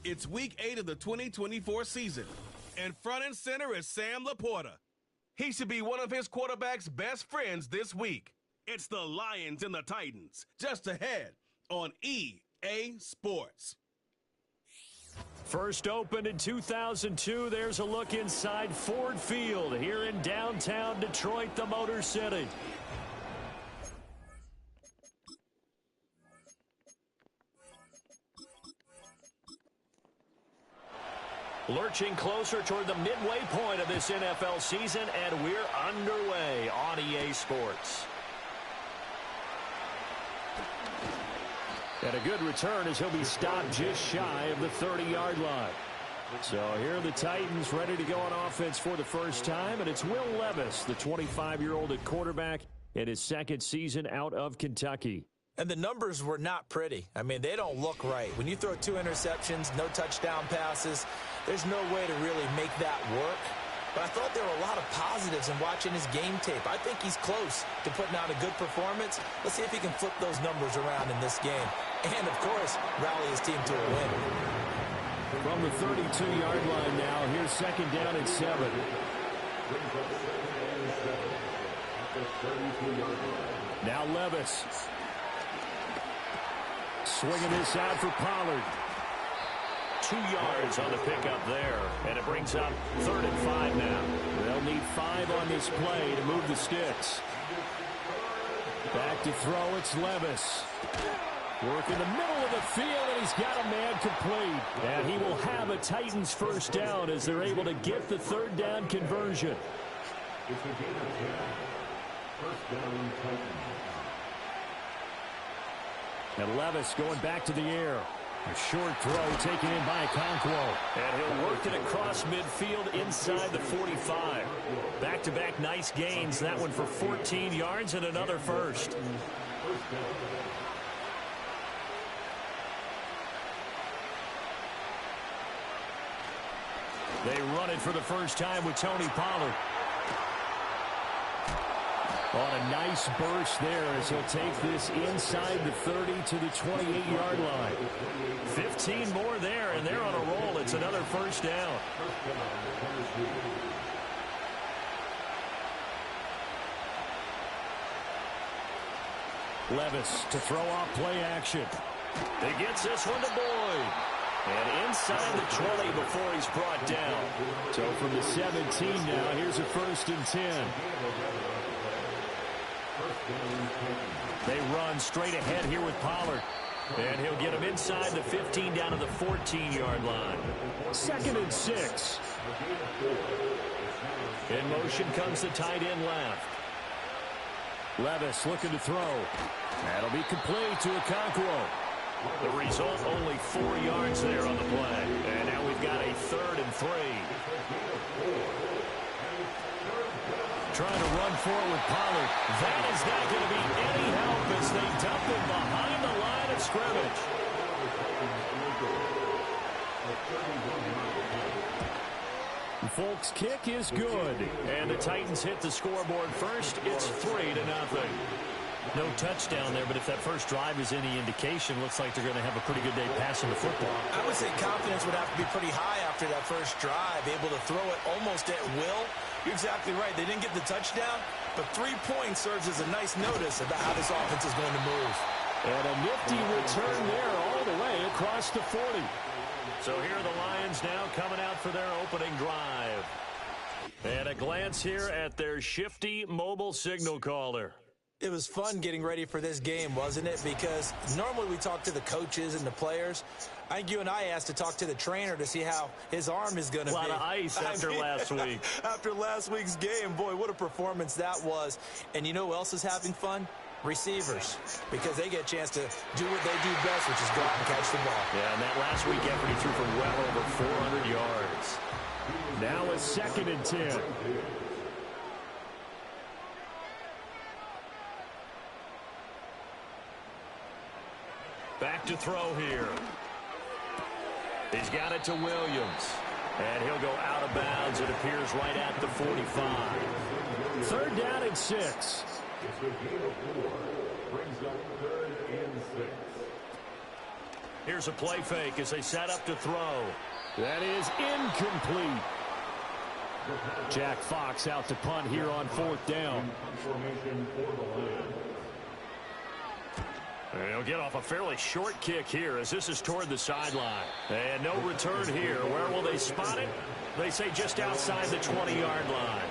It's week 8 of the 2024 season, and front and center is Sam Laporta. He should be one of his quarterback's best friends this week. It's the Lions and the Titans, just ahead on EA Sports. First opened in 2002, there's a look inside Ford Field here in downtown Detroit, the Motor City. Lurching closer toward the midway point of this NFL season, and we're underway on EA Sports. And a good return as he'll be stopped just shy of the 30-yard line. So here are the Titans ready to go on offense for the first time, and it's Will Levis, the 25-year-old at quarterback, in his second season out of Kentucky. And the numbers were not pretty. I mean, they don't look right. When you throw 2 interceptions, no touchdown passes, there's no way to really make that work. But I thought there were a lot of positives in watching his game tape. I think he's close to putting out a good performance. Let's see if he can flip those numbers around in this game. And, of course, rally his team to a win. From the 32-yard line now, here's second down and 7. Now Levis. Swinging this out for Pollard. 2 yards on the pickup there, and it brings up 3rd and 5 now. They'll need 5 on this play to move the sticks. Back to throw, it's Levis. Work in the middle of the field, and he's got a man complete. And he will have a Titans first down as they're able to get the 3rd down conversion. It's a gain of 10. First down, Titans. And Levis going back to the air. A short throw taken in by Okonkwo. And he'll work it across midfield inside the 45. Back-to-back nice gains. That one for 14 yards and another first. They run it for the first time with Tony Pollard. On a nice burst there as he'll take this inside the 30 to the 28-yard line. 15 more there, and they're on a roll. It's another first down. Levis to throw off play action. He gets this one to Boyd. And inside the 20 before he's brought down. So from the 17 now, here's a 1st and 10. They run straight ahead here with Pollard. And he'll get him inside the 15 down to the 14-yard line. 2nd and 6. In motion comes the tight end left. Levis looking to throw. That'll be complete to Okonkwo. The result, only 4 yards there on the play. And now we've got a 3rd and 3. Trying to run forward with Pollard. That is not going to be any help as they dump him behind the line of scrimmage. Folks' kick is good. And the Titans hit the scoreboard first. It's 3-0. No touchdown there, but if that first drive is any indication, looks like they're going to have a pretty good day passing the football. I would say confidence would have to be pretty high after that first drive, able to throw it almost at will. You're exactly right. They didn't get the touchdown, but 3 points serves as a nice notice about how this offense is going to move. And a nifty return there all the way across the 40. So here are the Lions now coming out for their opening drive. And a glance here at their shifty mobile signal caller. It was fun getting ready for this game, wasn't it? Because normally we talk to the coaches and the players. I think you and I asked to talk to the trainer to see how his arm is going to be. A lot of ice after last week. After last week's game, boy, what a performance that was. And you know who else is having fun? Receivers, because they get a chance to do what they do best, which is go out and catch the ball. Yeah, and that last week effort, he threw for well over 400 yards. Now a 2nd and 10. Back to throw here. He's got it to Williams. And he'll go out of bounds. It appears right at the 45. 3rd down and 6. Here's a play fake as they set up to throw. That is incomplete. Jack Fox out to punt here on 4th down. He'll get off a fairly short kick here as this is toward the sideline. And no return here. Where will they spot it? They say just outside the 20-yard line.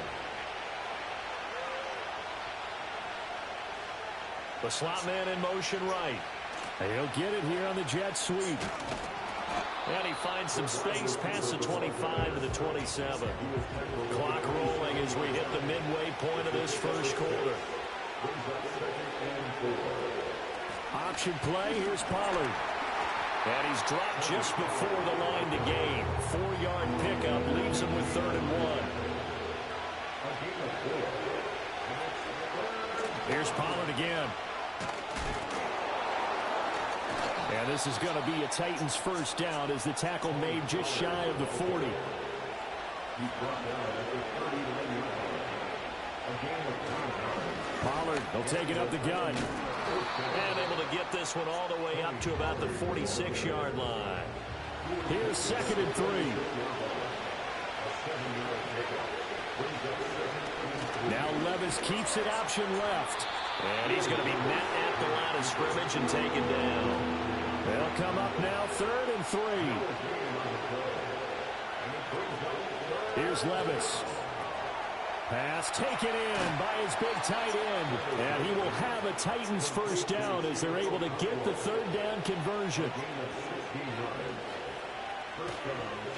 The slot man in motion right. He'll get it here on the jet sweep. And he finds some space past the 25 to the 27. Clock rolling as we hit the midway point of this first quarter. Option play, here's Pollard. And he's dropped just before the line to gain. 4-yard pickup leaves him with 3rd and 1. Here's Pollard again. And this is going to be a Titans first down as the tackle made just shy of the 40. Pollard, he'll take it up the gun. And able to get this one all the way up to about the 46-yard line. Here's 2nd and 3. Now Levis keeps it option left. And he's going to be met at the line of scrimmage and taken down. They'll come up now 3rd and 3. Here's Levis. Pass taken in by his big tight end. And he will have a Titans first down as they're able to get the 3rd down conversion.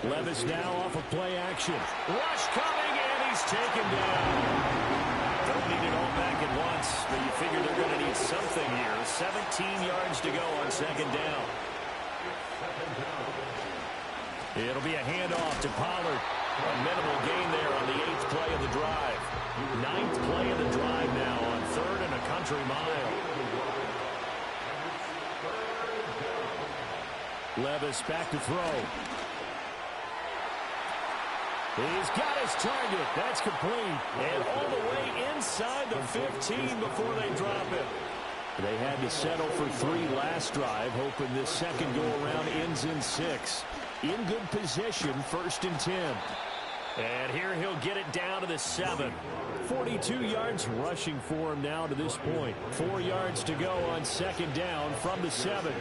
Levis now off of play action. Rush coming, and he's taken down. Don't need it all back at once, but you figure they're going to need something here. 17 yards to go on 2nd down. It'll be a handoff to Pollard. A minimal gain there on the 8th play of the drive. 9th play of the drive now on 3rd and a country mile. Levis back to throw. He's got his target. That's complete. And all the way inside the 15 before they drop it. They had to settle for 3 last drive, hoping this second go-around ends in 6. In good position, 1st and 10. And here he'll get it down to the 7. 42 yards rushing for him now to this point. 4 yards to go on 2nd down from the 7.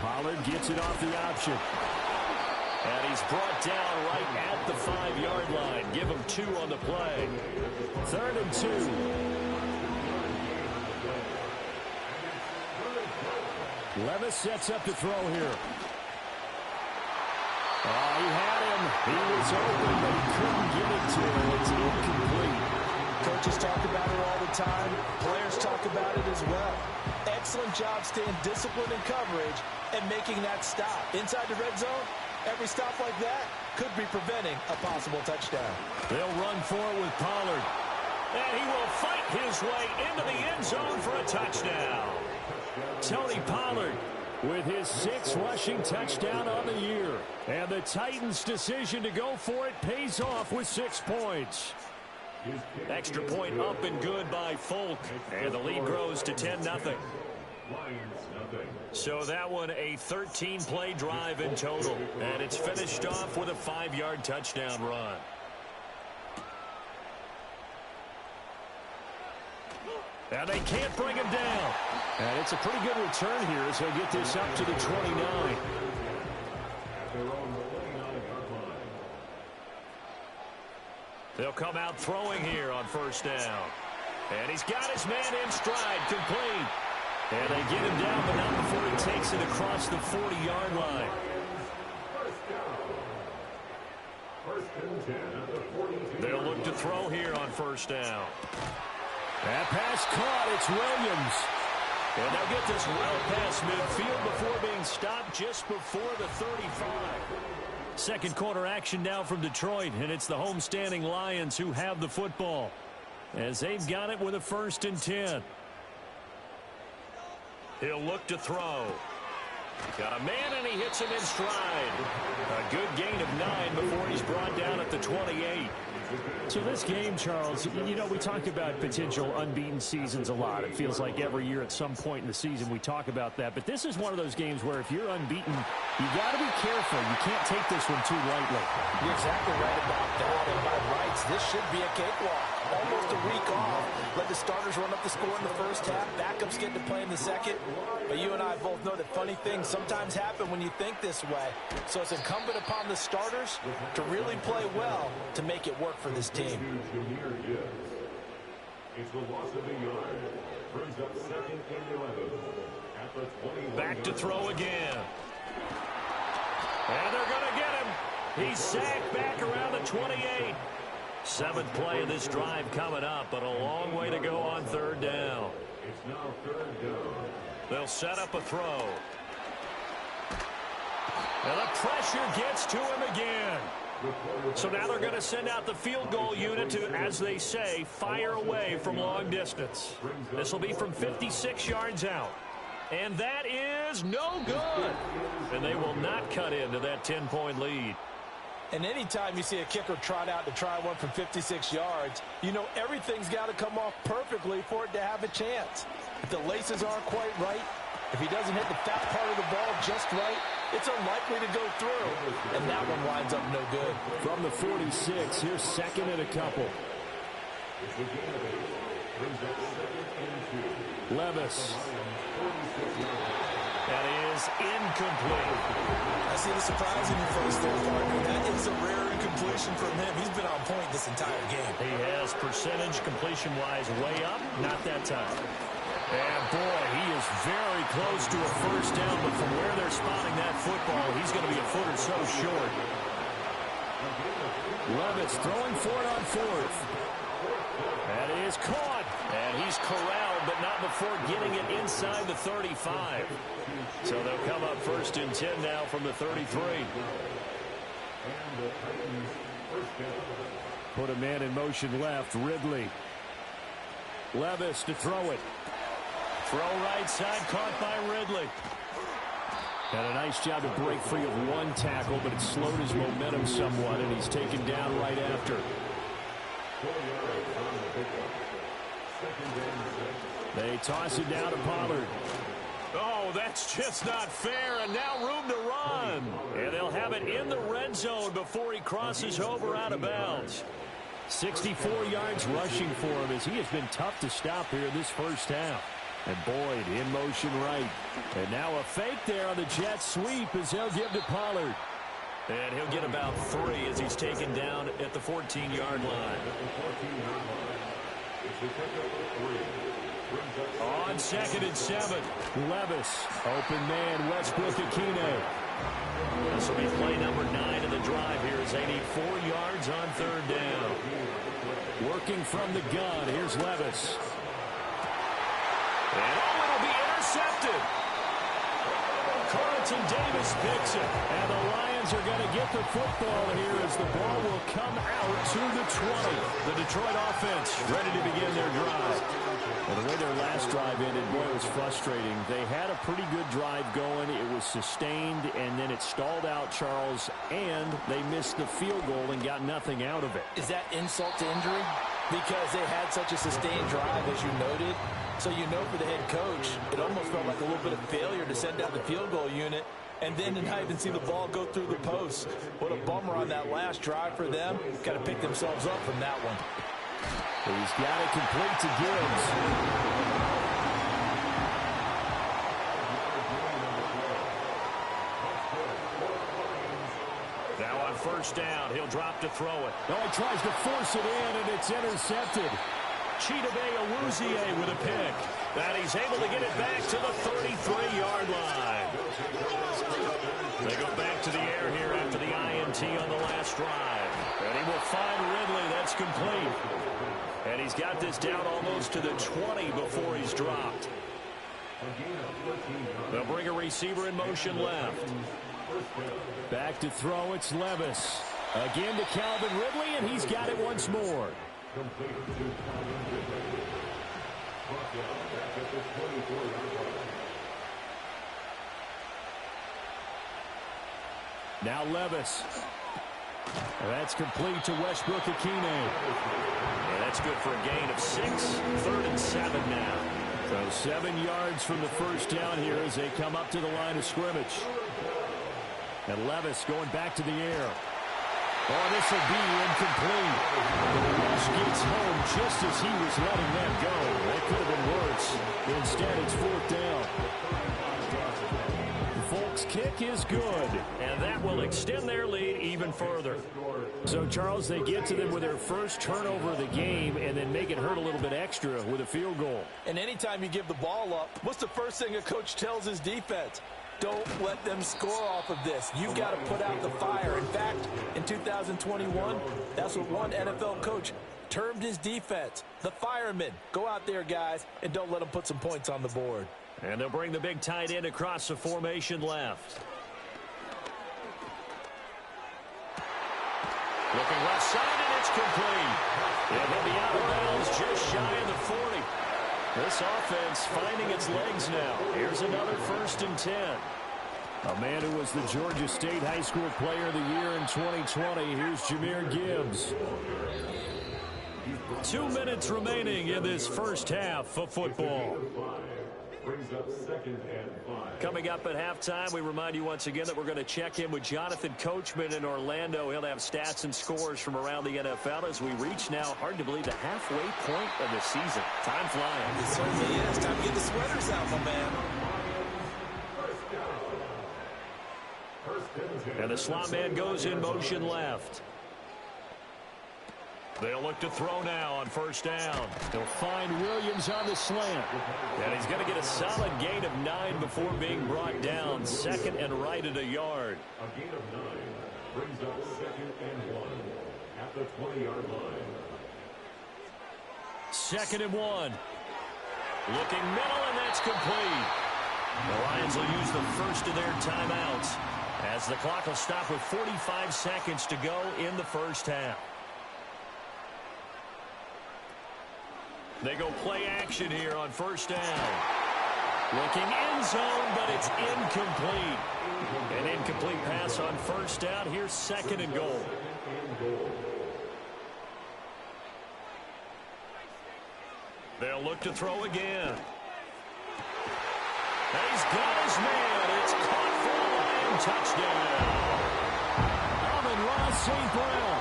Pollard gets it off the option. And he's brought down right at the 5-yard line. Give him 2 on the play. 3rd and 2. Levis sets up to throw here. Oh, he had him. He was open, but he couldn't get it to him. It's incomplete. Coaches talk about it all the time. Players talk about it as well. Excellent job staying disciplined in coverage and making that stop. Inside the red zone, every stop like that could be preventing a possible touchdown. They'll run for it with Pollard. And he will fight his way into the end zone for a touchdown. Tony Pollard with his 6th rushing touchdown on the year. And the Titans' decision to go for it pays off with 6 points. Extra point up and good by Folk. And the lead grows to 10-0. So that one a 13-play drive in total. And it's finished off with a 5-yard touchdown run. And they can't bring him down. And it's a pretty good return here as he'll get this up to the 29. They'll come out throwing here on 1st down. And he's got his man in stride, complete. And they get him down, but not before he takes it across the 40-yard line. They'll look to throw here on 1st down. That pass caught. It's Williams. And they'll get this well past midfield before being stopped just before the 35. Second quarter action now from Detroit, and it's the homestanding Lions who have the football as they've got it with a 1st and 10. He'll look to throw. Got a man, and he hits him in stride. A good gain of 9 before he's brought down at the 28. So this game, Charles, you know, we talk about potential unbeaten seasons a lot. It feels like every year at some point in the season we talk about that. But this is one of those games where if you're unbeaten, you got to be careful. You can't take this one too lightly. You're exactly right about that. And by rights, this should be a cakewalk. Almost a week off. Let the starters run up the score in the first half. Backups get to play in the second. But you and I both know that funny things sometimes happen when you think this way. So it's incumbent upon the starters to really play well to make it work for this team. It's the loss of a yard. Brings up 2nd and 11 at the 21. Back to throw again. And they're going to get him. He's sacked back around the 28. 7th play of this drive coming up, but a long way to go on 3rd down. It's now 3rd down. They'll set up a throw. And the pressure gets to him again. So now they're going to send out the field goal unit to, as they say, fire away from long distance. This will be from 56 yards out. And that is no good. And they will not cut into that 10-point lead. And anytime you see a kicker trot out to try one from 56 yards, you know everything's got to come off perfectly for it to have a chance. If the laces aren't quite right, if he doesn't hit the fat part of the ball just right, it's unlikely to go through. And that one winds up no good. From the 46, here's 2nd and a couple. Levis. That is incomplete. I see the surprise in your face there, partner. That is a rare incompletion from him. He's been on point this entire game. He has percentage completion-wise way up. Not that time. And, boy, he is very close to a first down, but from where they're spotting that football, he's going to be a foot or so short. Levis throwing for it on 4th. That is caught. And he's corralled, but not before getting it inside the 35. So they'll come up 1st and 10 now from the 33. Put a man in motion left, Ridley. Levis to throw it. Throw right side, caught by Ridley. Had a nice job to break free of one tackle, but it slowed his momentum somewhat, and he's taken down right after. They toss it down to Pollard. Oh, that's just not fair, and now room to run. And they'll have it in the red zone before he crosses over out of bounds. 64 yards rushing for him as he has been tough to stop here this first half. And Boyd in motion right. And now a fake there on the jet sweep as he'll give to Pollard. And he'll get about 3 as he's taken down at the 14-yard line. On 2nd and 7. Levis, open man, Westbrook Akine. This will be play number 9 of the drive here as they need 4 yards on 3rd down. Working from the gun, here's Levis. And it'll be intercepted. Carlton Davis picks it. And the Lions are going to get the football here as the ball will come out to the 20. The Detroit offense ready to begin their drive. Well, the way their last drive ended, boy, it was frustrating. They had a pretty good drive going. It was sustained, and then it stalled out, Charles, and they missed the field goal and got nothing out of it. Is that insult to injury? Because they had such a sustained drive, as you noted. So you know for the head coach, it almost felt like a little bit of failure to send out the field goal unit and then to not even see the ball go through the post. What a bummer on that last drive for them. Got to pick themselves up from that one. He's got it complete to Gibbs. Now on 1st down, he'll drop to throw it. Oh, he tries to force it in, and it's intercepted. Chidobe Awuzie with a pick. And he's able to get it back to the 33-yard line. They go back to the air here after the INT on the last drive. And he will find Ridley. That's complete. And he's got this down almost to the 20 before he's dropped. They'll bring a receiver in motion left. Back to throw, it's Levis. Again to Calvin Ridley, and he's got it once more. Now Levis. That's complete to Westbrook-Ikhine. Yeah, that's good for a gain of 6. 3rd and 7 now. So 7 yards from the first down here as they come up to the line of scrimmage. And Levis going back to the air. Oh, this will be incomplete. The rush gets home just as he was letting that go. That could have been worse. Instead, it's 4th down. The Folks' kick is good. And that will extend their lead even further. So, Charles, they get to them with their first turnover of the game and then make it hurt a little bit extra with a field goal. And anytime you give the ball up, what's the first thing a coach tells his defense? Don't let them score off of this. You've got to put out the fire. In fact, in 2021, that's what one NFL coach termed his defense. The firemen. Go out there, guys, and don't let them put some points on the board. And they'll bring the big tight end across the formation left. Looking left side, and it's complete. And he'll be out of bounds just shy of the 40. This offense finding its legs now. Here's another 1st and 10. A man who was the Georgia State High School Player of the Year in 2020. Here's Jahmyr Gibbs. 2 minutes remaining in this first half of football. Brings up 2nd and 5. Coming up at halftime, we remind you once again that we're going to check in with Jonathan Coachman in Orlando. He'll have stats and scores from around the NFL as we reach now, hard to believe, the halfway point of the season. Time flying. It certainly is. Time to get the sweaters out, my man. And the slot man goes in motion left. They'll look to throw now on 1st down. They'll find Williams on the slant. And he's going to get a solid gain of 9 before being brought down. 2nd and right at a yard. A gain of 9 brings up 2nd and 1 at the 20-yard line. 2nd and 1. Looking middle, and that's complete. The Lions will use the first of their timeouts as the clock will stop with 45 seconds to go in the first half. They go play action here on 1st down. Looking end zone, but it's incomplete. An incomplete pass on 1st down. Here's 2nd and goal. They'll look to throw again. He's got his man. It's caught for a Lion touchdown. Amon-Ra St. Brown.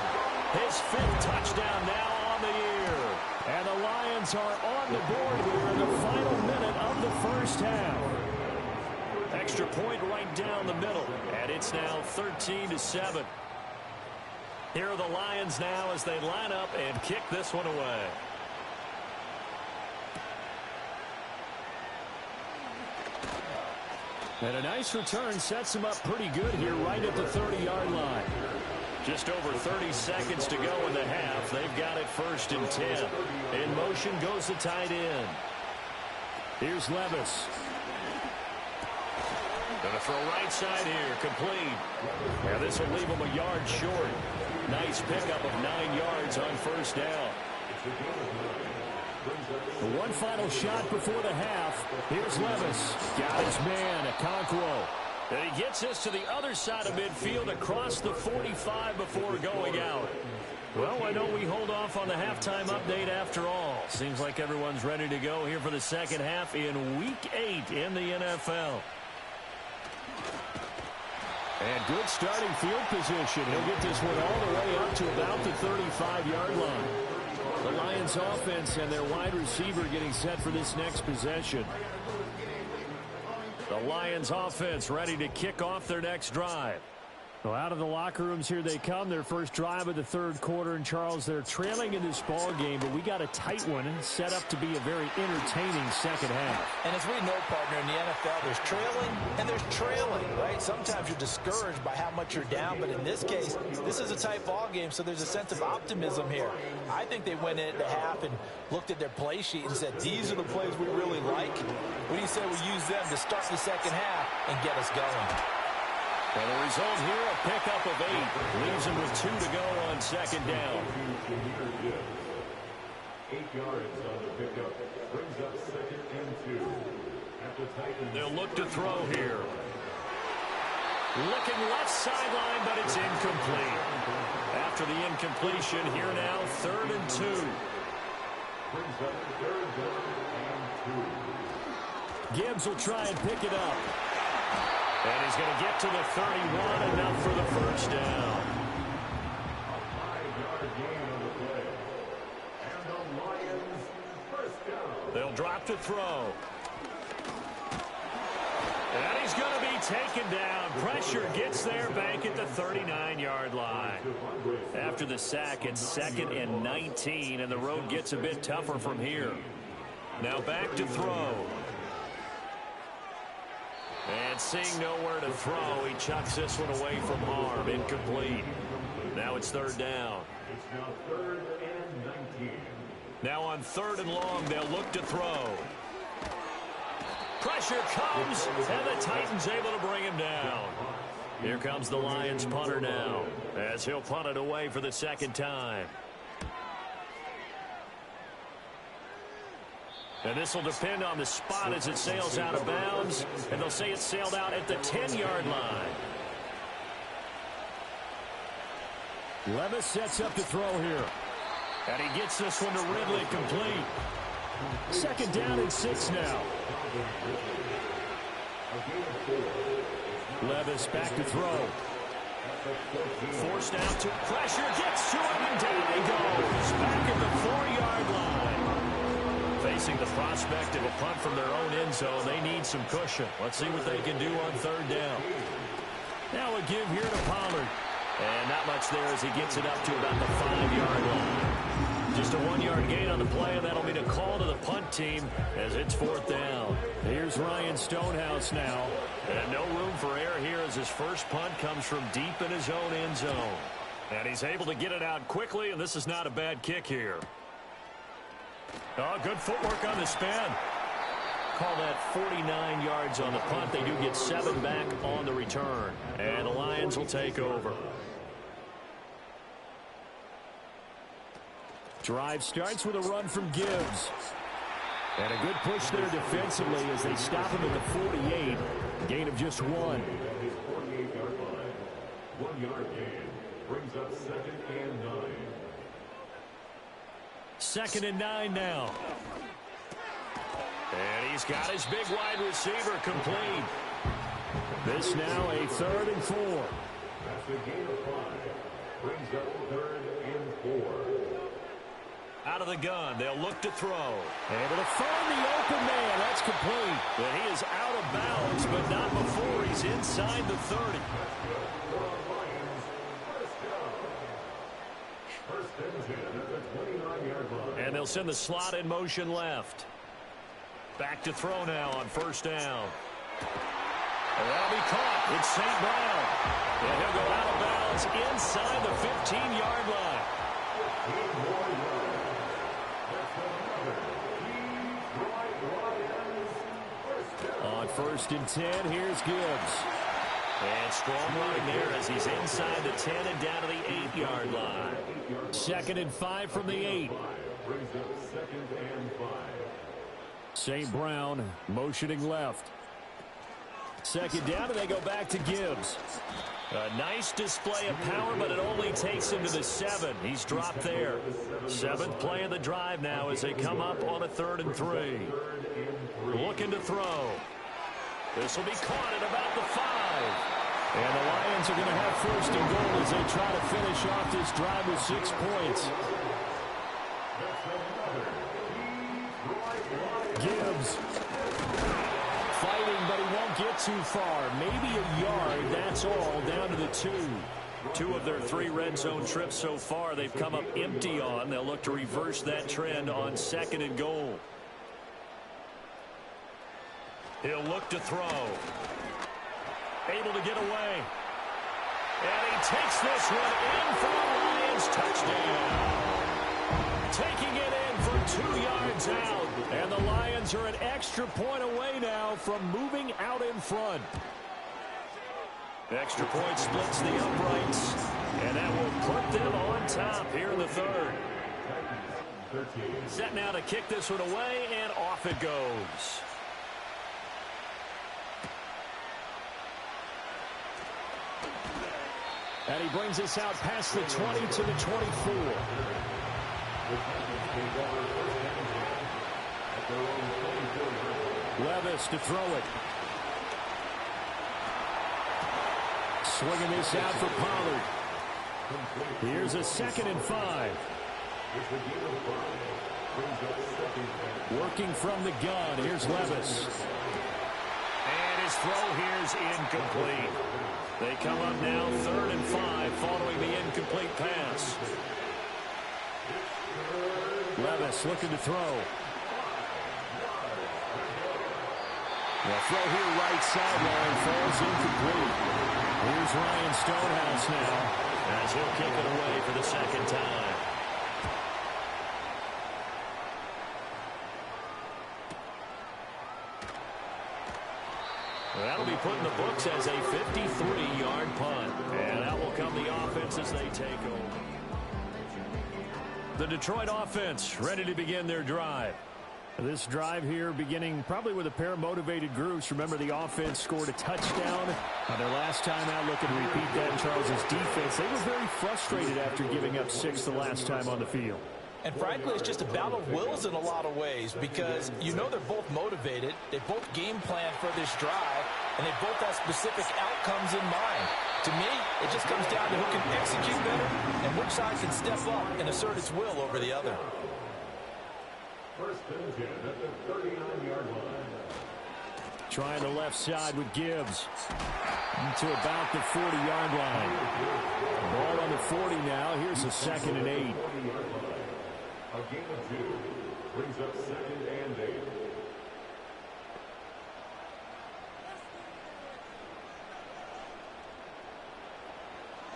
His 5th touchdown now on the year. And the Lions are on the board here in the final minute of the first half. Extra point right down the middle. And it's now 13-7. Here are the Lions now as they line up and kick this one away. And a nice return sets them up pretty good here right at the 30-yard line. Just over 30 seconds to go in the half. They've got it 1st and 10. In motion goes the tight end. Here's Levis. Going to throw right side here. Complete. Now this will leave him a yard short. Nice pickup of 9 yards on 1st down. The one final shot before the half. Here's Levis. Got his man, Okonkwo. And he gets this to the other side of midfield across the 45 before going out. Well, I know we hold off on the halftime update after all. Seems like everyone's ready to go here for the second half in Week 8 in the NFL. And good starting field position. He'll get this one all the way up to about the 35-yard line. The Lions offense and their wide receiver getting set for this next possession. The Lions offense ready to kick off their next drive. Well, out of the locker rooms here they come. Their first drive of the 3rd quarter. And, Charles, they're trailing in this ball game, but we got a tight one set up to be a very entertaining second half. And as we know, partner, in the NFL, there's trailing and there's trailing, right? Sometimes you're discouraged by how much you're down, but in this case, this is a tight ball game, so there's a sense of optimism here. I think they went into half and looked at their play sheet and said, these are the plays we really like. What do you say we use them to start the second half and get us going? And the result here, a pickup of 8. Leaves him with 2 to go on 2nd down. 8 yards on the pickup. Brings up 2nd and 2. At the Titans. They'll look to throw here. Looking left sideline, but it's incomplete. After the incompletion, here now, 3rd and 2. Gibbs will try and pick it up. And he's going to get to the 31, enough for the first down. A 5-yard gain on the play. And the Lions first down. They'll drop to throw. And he's going to be taken down. Pressure gets there back at the 39-yard line. After the sack, it's 2nd and 19, and the road gets a bit tougher from here. Now back to throw. And seeing nowhere to throw, he chucks this one away from harm. Incomplete. Now it's 3rd down. It's now 3rd and 19. Now on 3rd and long, they'll look to throw. Pressure comes, and the Titans able to bring him down. Here comes the Lions punter now, as he'll punt it away for the 2nd time. And this will depend on the spot as it sails out of bounds, and they'll say it sailed out at the 10-yard line. Levis sets up to throw here. And he gets this one to Ridley, complete. 2nd down and 6 now. Levis back to throw. Forced out to pressure, gets to him, and down he goes. Back at the 4-yard line. Facing the prospect of a punt from their own end zone, they need some cushion. Let's see what they can do on 3rd down. Now a give here to Pollard. And not much there as he gets it up to about the 5-yard line. Just a 1-yard gain on the play, and that'll be the call to the punt team as it's 4th down. Here's Ryan Stonehouse now. And no room for error here as his first punt comes from deep in his own end zone. And he's able to get it out quickly, and this is not a bad kick here. Oh, good footwork on the spin. Call that 49 yards on the punt. They do get 7 back on the return. And the Lions will take over. Drive starts with a run from Gibbs. And a good push there defensively as they stop him at the 48. Gain of just 1. His 48-yard line. 1-yard gain brings up 2nd and 9. 2nd and 9 now. And he's got his big wide receiver complete. This now a 3rd and 4. That's a gain of 5. Brings up 3rd and 4. Out of the gun, they'll look to throw. Able to find the open man. That's complete. And he is out of bounds, but not before he's inside the 30. And they'll send the slot in motion left. Back to throw now on 1st down. And that'll be caught. It's St. Brown. And he'll go out of bounds inside the 15-yard line. On 1st and 10, here's Gibbs. And strong running there as he's inside the 10 and down to the 8-yard line. 2nd and 5 from the 8. Brings up 2nd and 5. St. Brown motioning left. 2nd down, and they go back to Gibbs. A nice display of power, but it only takes him to the 7. He's dropped there. 7th play of the drive now as they come up on a 3rd and 3. Looking to throw. This will be caught at about the 5. And the Lions are going to have 1st and goal as they try to finish off this drive with 6 points. Gibbs fighting, but he won't get too far. Maybe a yard, that's all, down to the 2. 2 of their 3 red zone trips so far they've come up empty on. They'll look to reverse that trend on 2nd and goal. He'll look to throw. Able to get away. And he takes this one in for the Lions touchdown. Taking it in for 2 yards out. And the Lions are an extra point away now from moving out in front. Extra point splits the uprights. And that will put them on top here in the 3rd. Set now to kick this one away, and off it goes. And he brings us out past the 20 to the 24. Levis to throw it. Swinging this out for Pollard. Here's a 2nd and 5. Working from the gun. Here's Levis. And his throw here is incomplete. They come up now 3rd and 5 following the incomplete pass. Levis looking to throw. The throw here right sideline falls incomplete. Here's Ryan Stonehouse now as he'll kick it away for the 2nd time. Well, that'll be put in the books as a 53-yard punt. And out will come the offense as they take over. The Detroit offense ready to begin their drive. This drive here beginning probably with a pair of motivated groups. Remember, the offense scored a touchdown on their last time out. Looking to repeat that. Charles' defense, they were very frustrated after giving up 6 the last time on the field. And frankly, it's just a battle of wills in a lot of ways because you know they're both motivated. They both game plan for this drive, and they both have specific outcomes in mind. To me, it just comes down to who can execute better and which side can step up and assert its will over the other. 1st and 10 at the 39-yard line. Trying the left side with Gibbs to about the 40-yard line. Ball on the 40 now. Here's a 2nd and 8. A gain of 2 brings up 2nd and 8.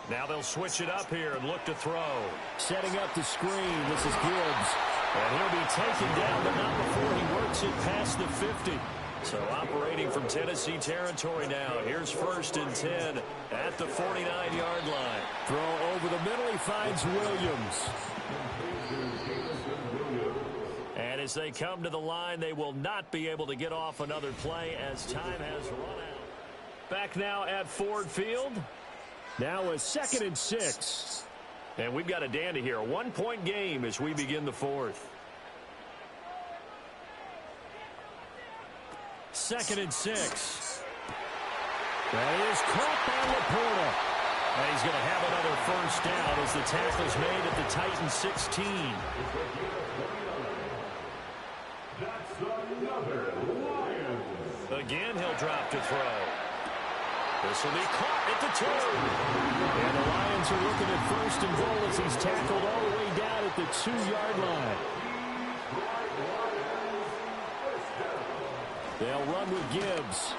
Now they'll switch it up here and look to throw. Setting up the screen. This is Gibbs. And he'll be taken down, but not before he works it past the 50. So operating from Tennessee territory now. Here's 1st and 10 at the 49-yard line. Throw over the middle. He finds Williams. And as they come to the line, they will not be able to get off another play as time has run out. Back now at Ford Field. Now a 2nd and 6. And we've got a dandy here. A 1-point game as we begin the 4th. 2nd and 6. That is caught by Laporta. And he's going to have another 1st down as the tackle's made at the Titans 16. That's another Lions. Again, he'll drop to throw. This will be caught at the 2. And the Lions are looking at 1st and goal as he's tackled all the way down at the 2-yard line. They'll run with Gibbs.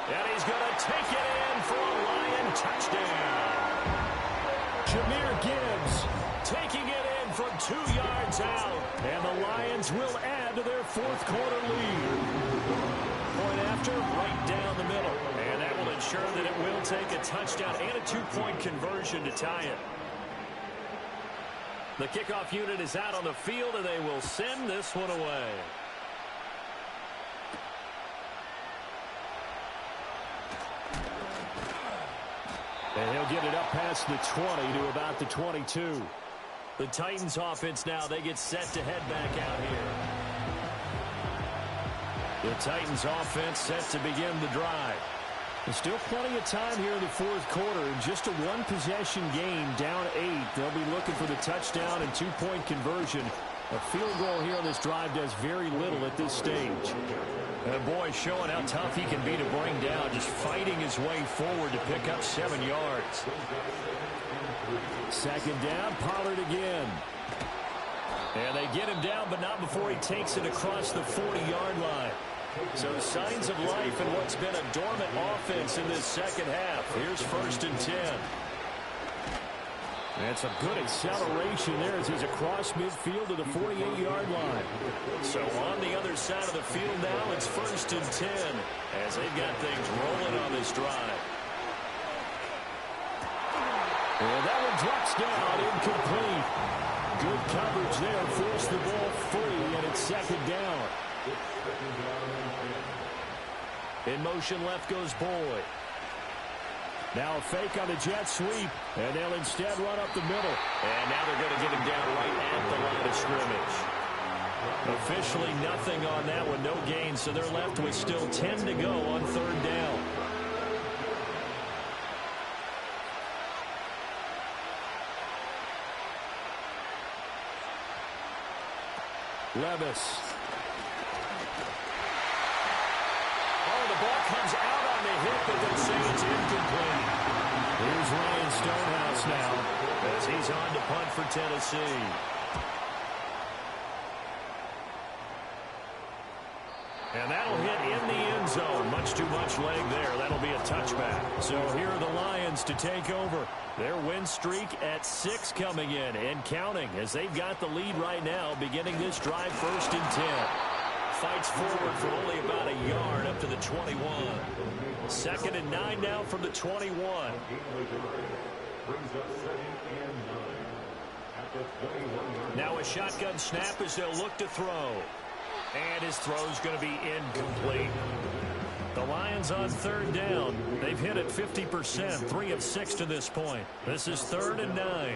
And he's going to take it in for a Lion touchdown. Jahmyr Gibbs taking it in from 2 yards out. And the Lions will add to their 4th quarter lead. Point after, right down the middle. And that will ensure that it will take a touchdown and a 2-point conversion to tie it. The kickoff unit is out on the field, and they will send this one away. And he'll get it up past the 20 to about the 22. The Titans offense now, they get set to head back out here. The Titans offense set to begin the drive. There's still plenty of time here in the 4th quarter. In just a 1-possession game, down 8. They'll be looking for the touchdown and 2-point conversion. A field goal here on this drive does very little at this stage. And boy, showing how tough he can be to bring down, just fighting his way forward to pick up 7 yards. 2nd down, Pollard again. And they get him down, but not before he takes it across the 40-yard line. So signs of life in what's been a dormant offense in this 2nd half. Here's 1st and 10. That's a good acceleration there as he's across midfield to the 48-yard line. So on the other side of the field now, it's 1st and 10 as they've got things rolling on this drive. And that one drops down, incomplete. Good coverage there, forced the ball free, and it's 2nd down. In motion left goes Boyd. Now a fake on the jet sweep, and they'll instead run up the middle. And now they're going to get him down right at the line of scrimmage. Officially nothing on that one, no gain, so they're left with still 10 to go on third down. Levis. Oh, the ball comes out on the hip, but they say it's incomplete. Here's Ryan Stonehouse now as he's on to punt for Tennessee. And that'll hit in the end zone. Much too much leg there. That'll be a touchback. So here are the Lions to take over. Their win streak at 6 coming in and counting as they've got the lead right now, beginning this drive 1st and 10. Fights forward for only about a yard up to the 21. 2nd and 9 now from the 21. Now a shotgun snap as they'll look to throw. And his throw's going to be incomplete. The Lions on third down. They've hit it 50%, 3 of 6 to this point. This is 3rd and 9.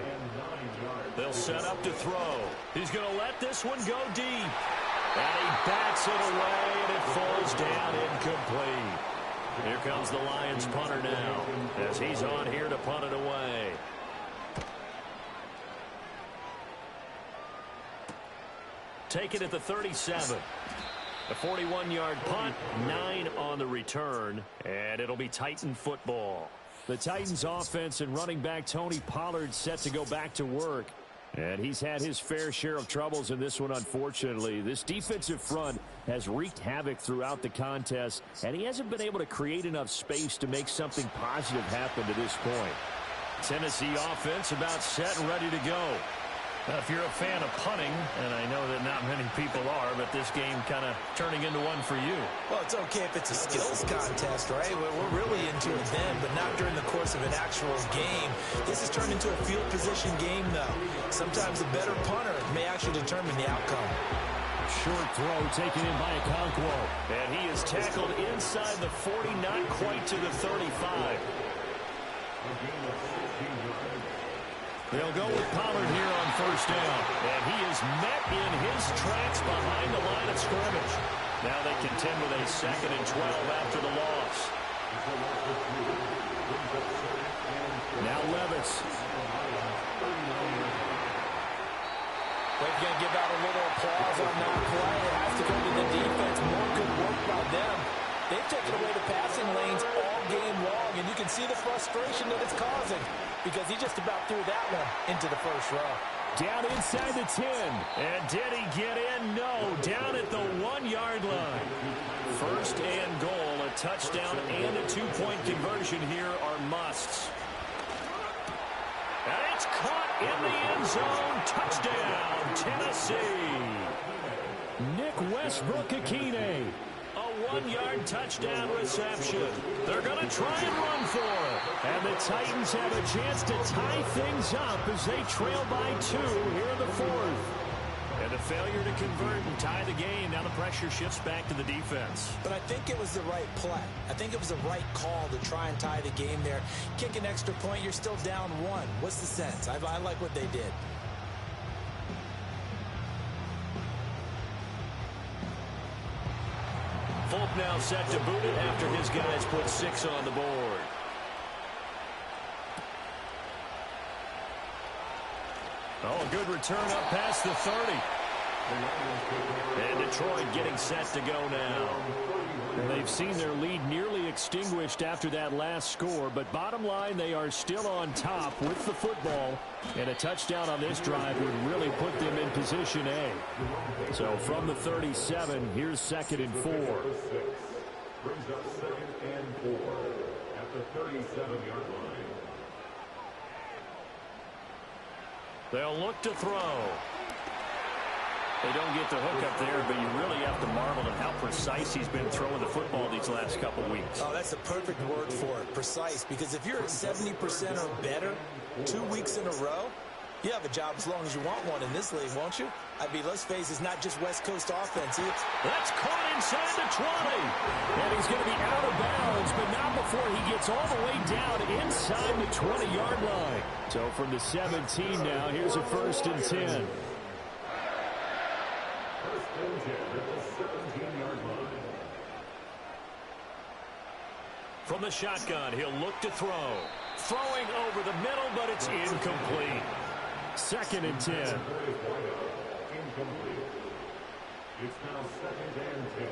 They'll set up to throw. He's going to let this one go deep. And he bats it away, and it falls down incomplete. Here comes the Lions punter now as he's on here to punt it away. Take it at the 37. A 41-yard punt, 9 on the return, and it'll be Titan football. The Titans offense and running back Tony Pollard set to go back to work. And he's had his fair share of troubles in this one, unfortunately. This defensive front has wreaked havoc throughout the contest, and he hasn't been able to create enough space to make something positive happen to this point. Tennessee offense about set and ready to go. If you're a fan of punting, and I know that not many people are, but this game kind of turning into one for you. Well, it's okay if it's a skills contest, right? We're really into it then, but not during the course of an actual game. This has turned into a field position game, though. Sometimes a better punter may actually determine the outcome. Short throw taken in by Okonkwo. And he is tackled inside the 40, not quite to the 35. They'll go with Pollard here on first down. And he is met in his tracks behind the line of scrimmage. Now they contend with a 2nd and 12 after the loss. Now Levis. They're going to give out a little applause on that play. It has to go to the defense. More good work by them. They've taken away the passing lanes all game long, and you can see the frustration that it's causing because he just about threw that one into the first row. Down inside the 10. And did he get in? No. Down at the 1-yard line. 1st and goal. A touchdown and a 2-point conversion here are musts. And it's caught in the end zone. Touchdown, Tennessee. Nick Westbrook-Ikhine. A 1-yard touchdown reception. They're going to try and run for it. And the Titans have a chance to tie things up as they trail by 2 here in the 4th. And a failure to convert and tie the game. Now the pressure shifts back to the defense. But I think it was the right play. I think it was the right call to try and tie the game there. Kick an extra point, you're still down 1. What's the sense? I like what they did. Volk now set to boot it after his guys put 6 on the board. Oh, a good return up past the 30. And Detroit getting set to go now. And they've seen their lead nearly extinguished after that last score, but bottom line, they are still on top with the football, and a touchdown on this drive would really put them in position A. So from the 37, here's 2nd and 4. Brings up 2nd and 4 at the 37-yard line. They'll look to throw. They don't get the hook up there, but you really have to marvel at how precise he's been throwing the football these last couple weeks. Oh, that's the perfect word for it, precise, because if you're at 70% or better 2 weeks in a row, You have a job as long as you want one in this league, won't you? I mean, let's face it, it's not just West Coast offense. That's caught inside the 20. And he's going to be out of bounds, but not before he gets all the way down inside the 20-yard line. So from the 17 now, here's a 1st and 10. First and 10 at the 17-yard line. From the shotgun, he'll look to throw. Throwing over the middle, but it's incomplete. 2nd and 10. Incomplete. It's now 2nd and 10.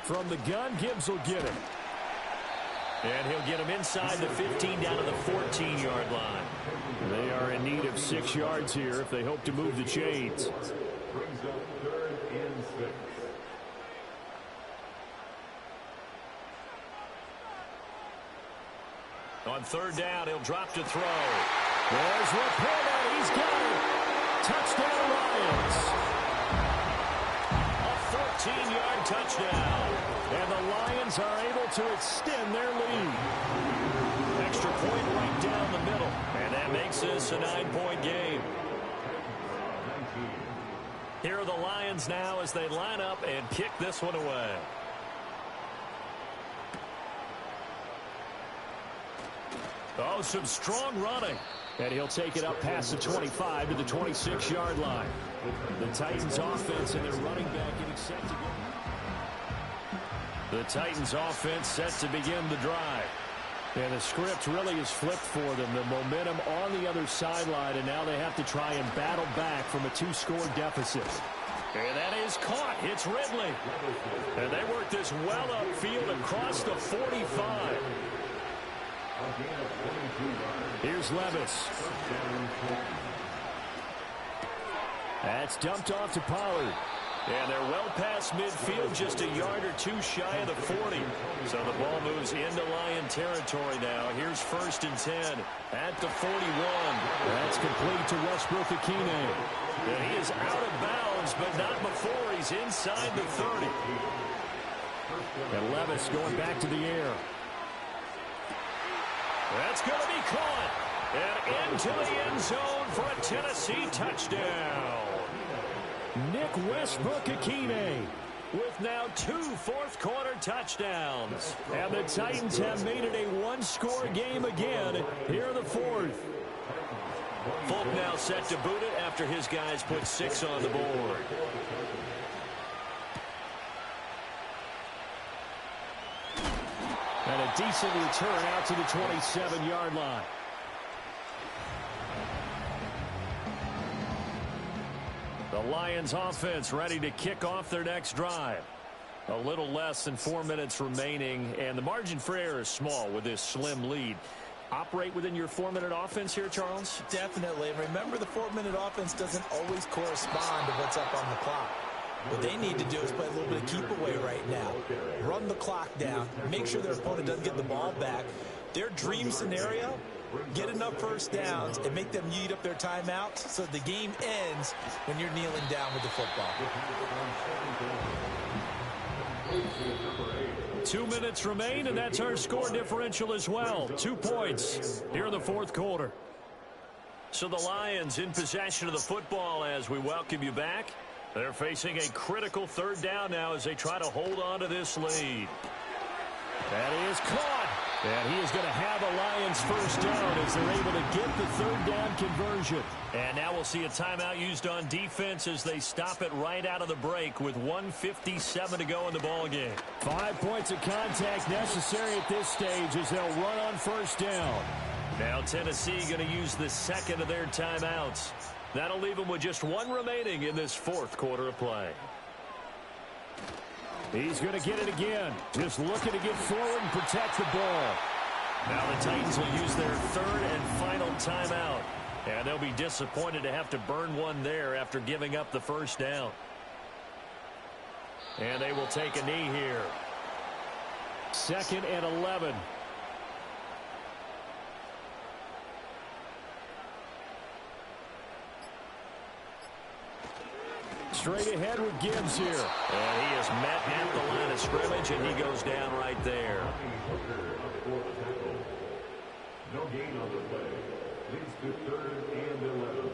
From the gun, Gibbs will get it. And he'll get him inside the 15 down to the 14-yard line. They are in need of 6 yards here if they hope to move the chains. Brings up 3rd and 6. On 3rd down, he'll drop to throw. There's Laporta. He's got it. Touchdown, Lions. A 14-yard touchdown. And the Lions are able to extend their lead. Extra point right down the middle. And that makes this a 9-point game. Here are the Lions now as they line up and kick this one away. Oh, some strong running. And he'll take it up past the 25 to the 26-yard line. The Titans offense and their running back getting set to go. The Titans offense set to begin the drive. And the script really is flipped for them. The momentum on the other sideline, and now they have to try and battle back from a 2-score deficit. And that is caught. It's Ridley. And they work this well upfield across the 45. Here's Levis. That's dumped off to Pollard. And they're well past midfield, just a yard or two shy of the 40. So the ball moves into Lion territory now. Here's 1st and 10 at the 41. That's complete to Westbrook-Ikhine. And he is out of bounds, but not before he's inside the 30. And Levis going back to the air. That's going to be caught. And into the end zone for a Tennessee touchdown. Nick Westbrook-Ikhine with now 2 fourth-quarter touchdowns. And the Titans have made it a 1-score game again here in the 4th. Folk now set to boot it after his guys put 6 on the board. And a decent return out to the 27-yard line. The Lions offense ready to kick off their next drive. A little less than 4 minutes remaining, and the margin for error is small with this slim lead. Operate within your 4-minute offense here, Charles? Definitely. And remember, the 4-minute offense doesn't always correspond to what's up on the clock. What they need to do is play a little bit of keep away right now. Run the clock down. Make sure their opponent doesn't get the ball back. Their dream scenario, get enough first downs and make them eat up their timeouts so the game ends when you're kneeling down with the football. 2 minutes remain, and that's our score differential as well. 2 points here in the 4th quarter. So the Lions in possession of the football as we welcome you back. They're facing a critical 3rd down now as they try to hold on to this lead. That is caught. And he is going to have a Lions first down as they're able to get the 3rd down conversion. And now we'll see a timeout used on defense as they stop it right out of the break with 1:57 to go in the ballgame. 5 points of contact necessary at this stage as they'll run on first down. Now Tennessee going to use the 2nd of their timeouts. That'll leave them with just 1 remaining in this 4th quarter of play. He's going to get it again. Just looking to get forward and protect the ball. Now the Titans will use their 3rd and final timeout. And they'll be disappointed to have to burn one there after giving up the first down. And they will take a knee here. 2nd and 11. Straight ahead with Gibbs here. And he is met at the line of scrimmage, and he goes down right there. No gain on the play. Leads to 3rd and 11.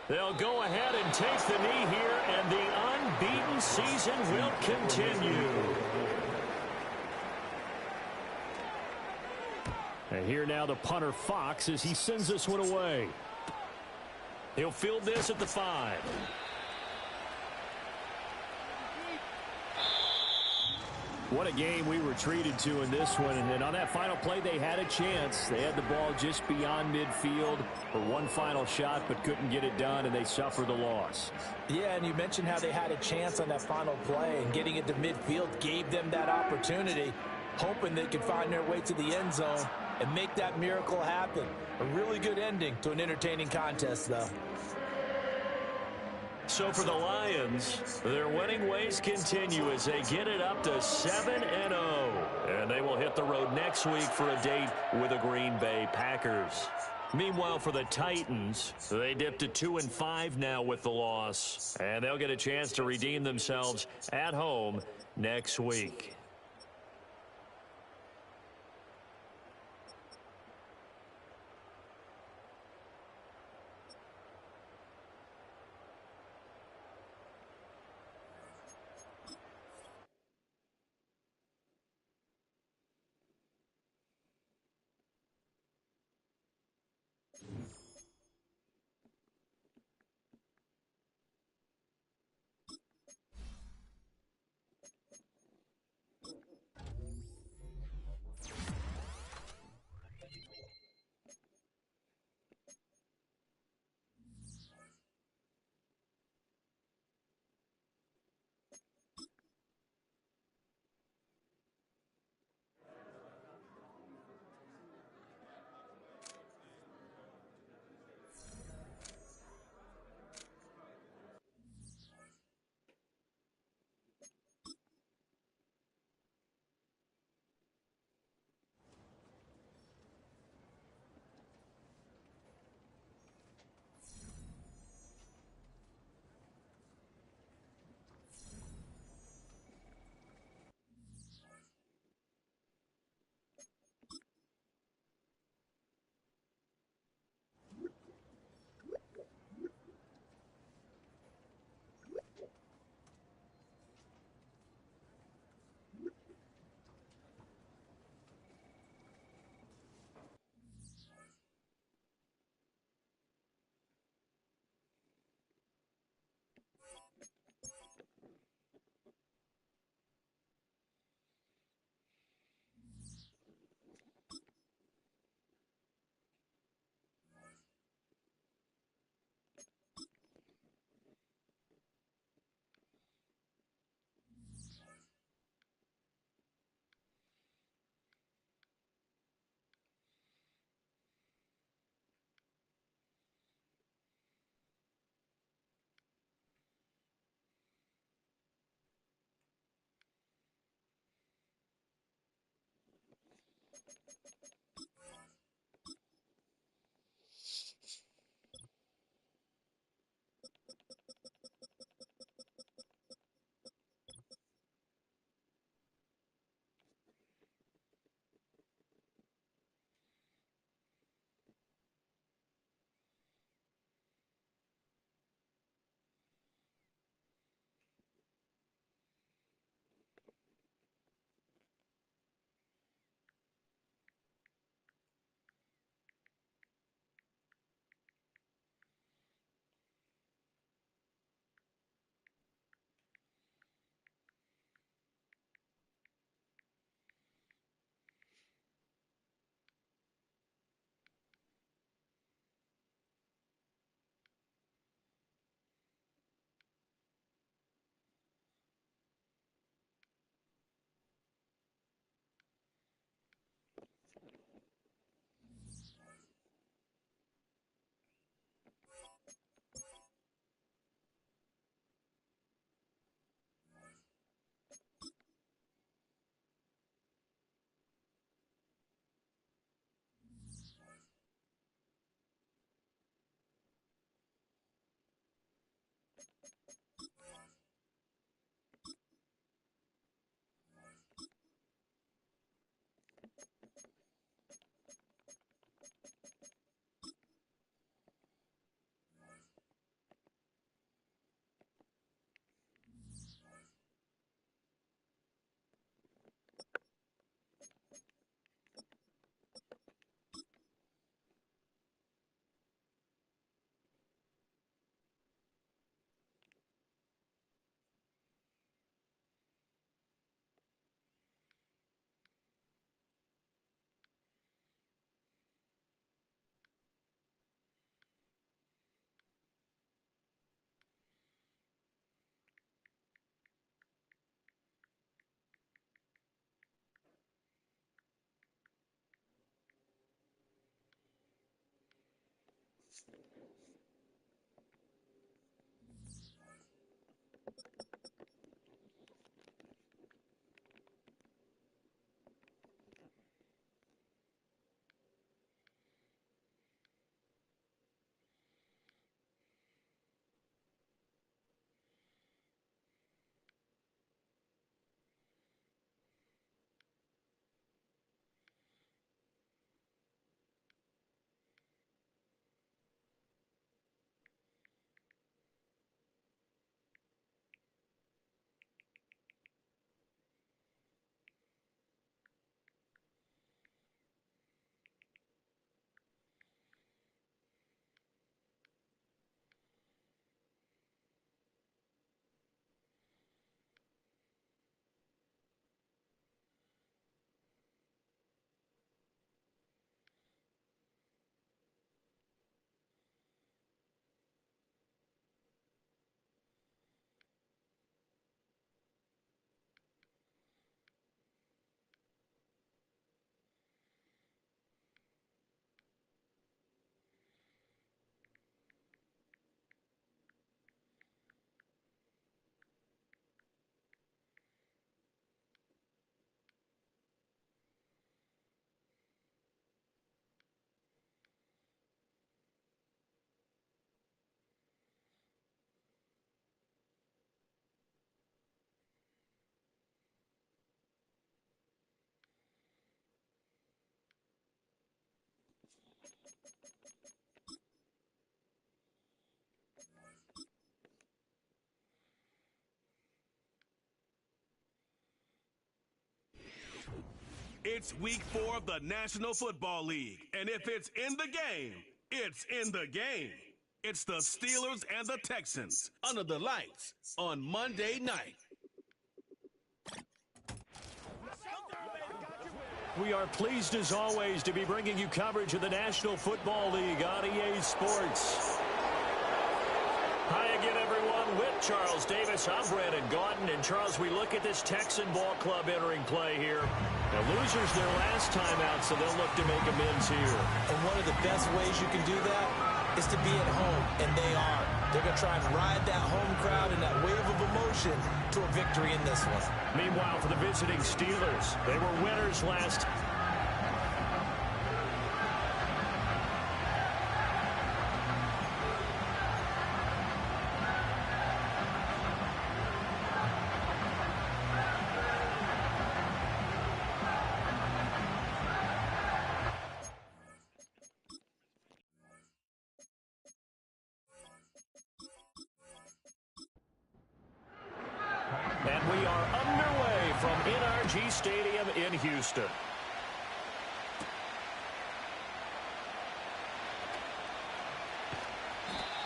They'll go ahead and take the knee here, and the unbeaten season will continue. And here now the punter, Fox, as he sends this one away. He'll field this at the 5. What a game we were treated to in this one. And on that final play, they had a chance. They had the ball just beyond midfield for one final shot, but couldn't get it done, and they suffered the loss. Yeah, and you mentioned how they had a chance on that final play, and getting it to midfield gave them that opportunity, hoping they could find their way to the end zone and make that miracle happen. A really good ending to an entertaining contest, though. So for the Lions, their winning ways continue as they get it up to 7-0. And they will hit the road next week for a date with the Green Bay Packers. Meanwhile, for the Titans, they dipped to 2-5 now with the loss. And they'll get a chance to redeem themselves at home next week. It's week 4 of the National Football League, and if it's in the game, it's in the game. It's the Steelers and the Texans under the lights on Monday night. We are pleased as always to be bringing you coverage of the National Football League on EA Sports. Hi again, everyone. With Charles Davis, I'm Brandon Gaudin. And Charles, we look at this Texan ball club entering play here. The losers their last time out, so they'll look to make amends here. And one of the best ways you can do that is to be at home, and they are. They're going to try and ride that home crowd and that wave of emotion to a victory in this one. Meanwhile, for the visiting Steelers, they were winners last time. And we are underway from NRG Stadium in Houston.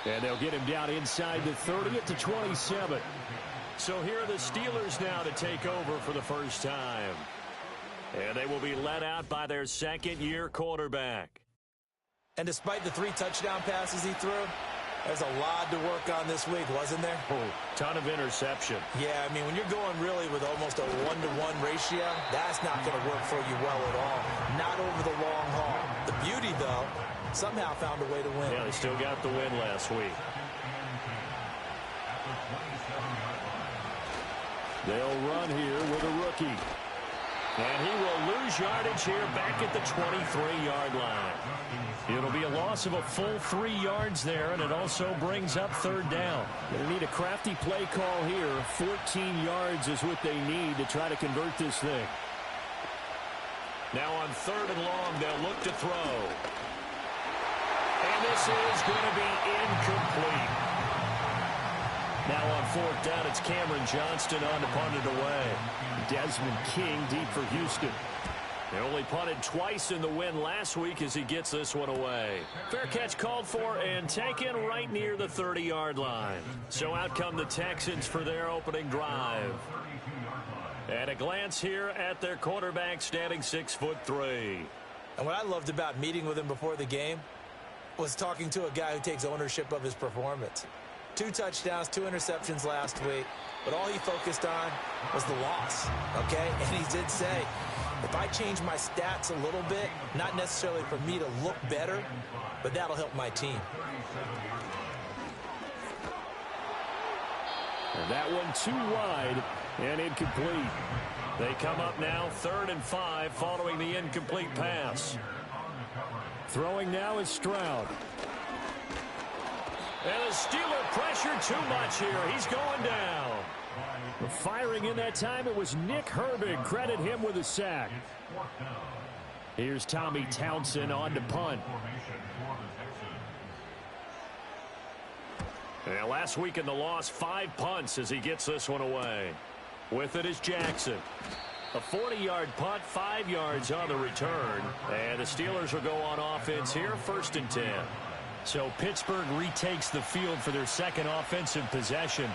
And they'll get him down inside the 30 at the 27. So here are the Steelers now to take over for the first time. And they will be led out by their second-year quarterback. And despite the 3 touchdown passes he threw, there's a lot to work on this week, wasn't there? Oh, ton of interception. Yeah, I mean, when you're going really with almost a 1-to-1 ratio, that's not going to work for you well at all. Not over the long haul. The beauty, though, somehow found a way to win. Yeah, they still got the win last week. They'll run here with a rookie. And he will lose yardage here back at the 23-yard line. It'll be a loss of a full 3 yards there, and it also brings up third down. They need a crafty play call here. 14 yards is what they need to try to convert this thing. Now on 3rd and long, they'll look to throw. And this is going to be incomplete. Now on 4th down, it's Cameron Johnston on to punt it away. Desmond King deep for Houston. They only punted twice in the win last week as he gets this one away. Fair catch called for and taken right near the 30-yard line. So out come the Texans for their opening drive. And a glance here at their quarterback standing 6'3". And what I loved about meeting with him before the game was talking to a guy who takes ownership of his performance. 2 touchdowns, 2 interceptions last week, but all he focused on was the loss, okay? And he did say, If I change my stats a little bit, not necessarily for me to look better, but that'll help my team. And that one too wide and incomplete. They come up now 3rd and 5 following the incomplete pass. Throwing now is Stroud. And the Steeler pressure too much here. He's going down. Firing in that time, it was Nick Herbig. Credit him with a sack. Here's Tommy Townsend on to punt. And last week in the loss, 5 punts as he gets this one away. With it is Jackson. A 40-yard punt, 5 yards on the return. And the Steelers will go on offense here, 1st and 10. So Pittsburgh retakes the field for their second offensive possession.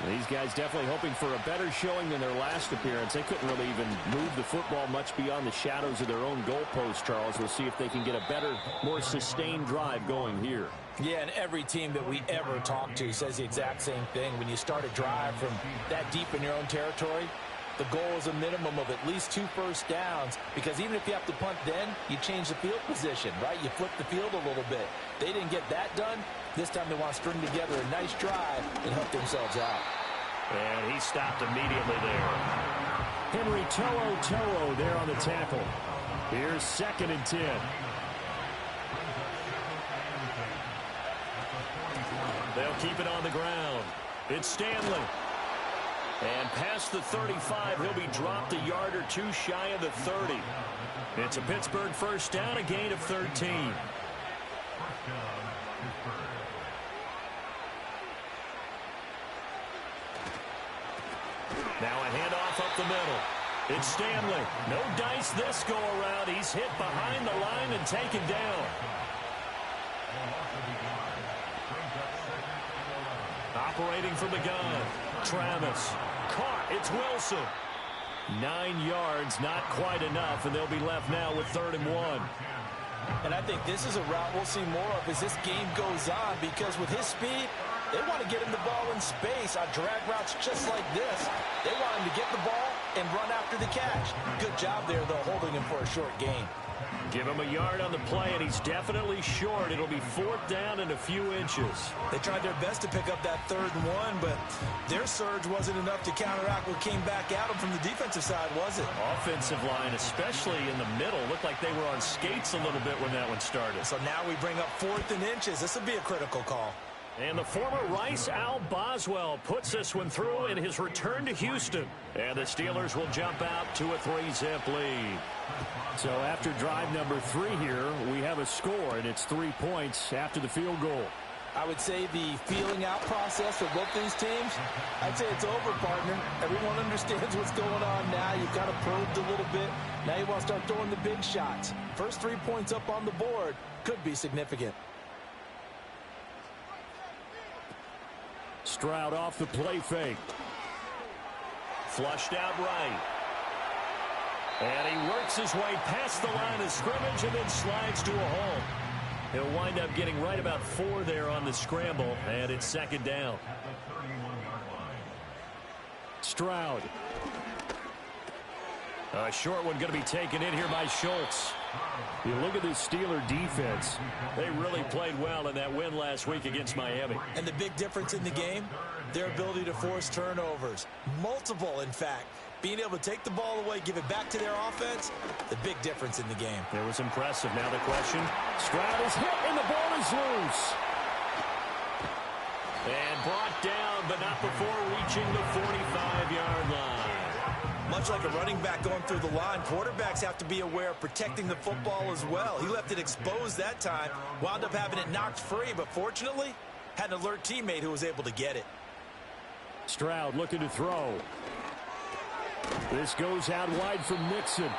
These guys definitely hoping for a better showing than their last appearance. They couldn't really even move the football much beyond the shadows of their own goalpost, Charles. We'll see if they can get a better, more sustained drive going here. Yeah, and every team that we ever talk to says the exact same thing. When you start a drive from that deep in your own territory, the goal is a minimum of at least 2 first downs, because even if you have to punt then, you change the field position, right? You flip the field a little bit. They didn't get that done. This time they want to string together a nice drive and help themselves out. And he stopped immediately there. Henry To'o there on the tackle. Here's 2nd and 10. They'll keep it on the ground. It's Stanley. And past the 35, he'll be dropped a yard or two shy of the 30. It's a Pittsburgh first down, a gain of 13. Now a handoff up the middle. It's Stanley. No dice this go-around. He's hit behind the line and taken down. Operating from the gun. Travis. Caught. It's Wilson. 9 yards, not quite enough, and they'll be left now with 3rd and 1. And I think this is a route we'll see more of as this game goes on, because with his speed, they want to get him the ball in space on drag routes just like this. They want him to get the ball and run after the catch. Good job there, though, holding him for a short gain. Give him a yard on the play, and he's definitely short. It'll be 4th down and a few inches. They tried their best to pick up that 3rd and 1, but their surge wasn't enough to counteract what came back at them from the defensive side, was it? Offensive line, especially in the middle, looked like they were on skates a little bit when that one started. So now we bring up 4th and inches. This will be a critical call. And the former Rice Al Boswell puts this one through in his return to Houston. And the Steelers will jump out to a 3-zip lead. So after drive number 3 here, we have a score, and it's 3 points after the field goal. I would say the feeling out process for both these teams, I'd say it's over, partner. Everyone understands what's going on now. You've kind of probed a little bit. Now you want to start throwing the big shots. First 3 points up on the board could be significant. Stroud off the play fake. Flushed out right. And he works his way past the line of scrimmage and then slides to a hole. He'll wind up getting right about 4 there on the scramble, and it's 2nd down. Stroud. A short one going to be taken in here by Schultz. You look at this Steeler defense. They really played well in that win last week against Miami. And the big difference in the game, their ability to force turnovers. Multiple, in fact. Being able to take the ball away, give it back to their offense, the big difference in the game. It was impressive. Now the question. Stroud is hit, and the ball is loose. And brought down, but not before reaching the 45-yard line. Much like a running back going through the line, quarterbacks have to be aware of protecting the football as well. He left it exposed that time, wound up having it knocked free, but fortunately, had an alert teammate who was able to get it. Stroud looking to throw. This goes out wide from Mixon.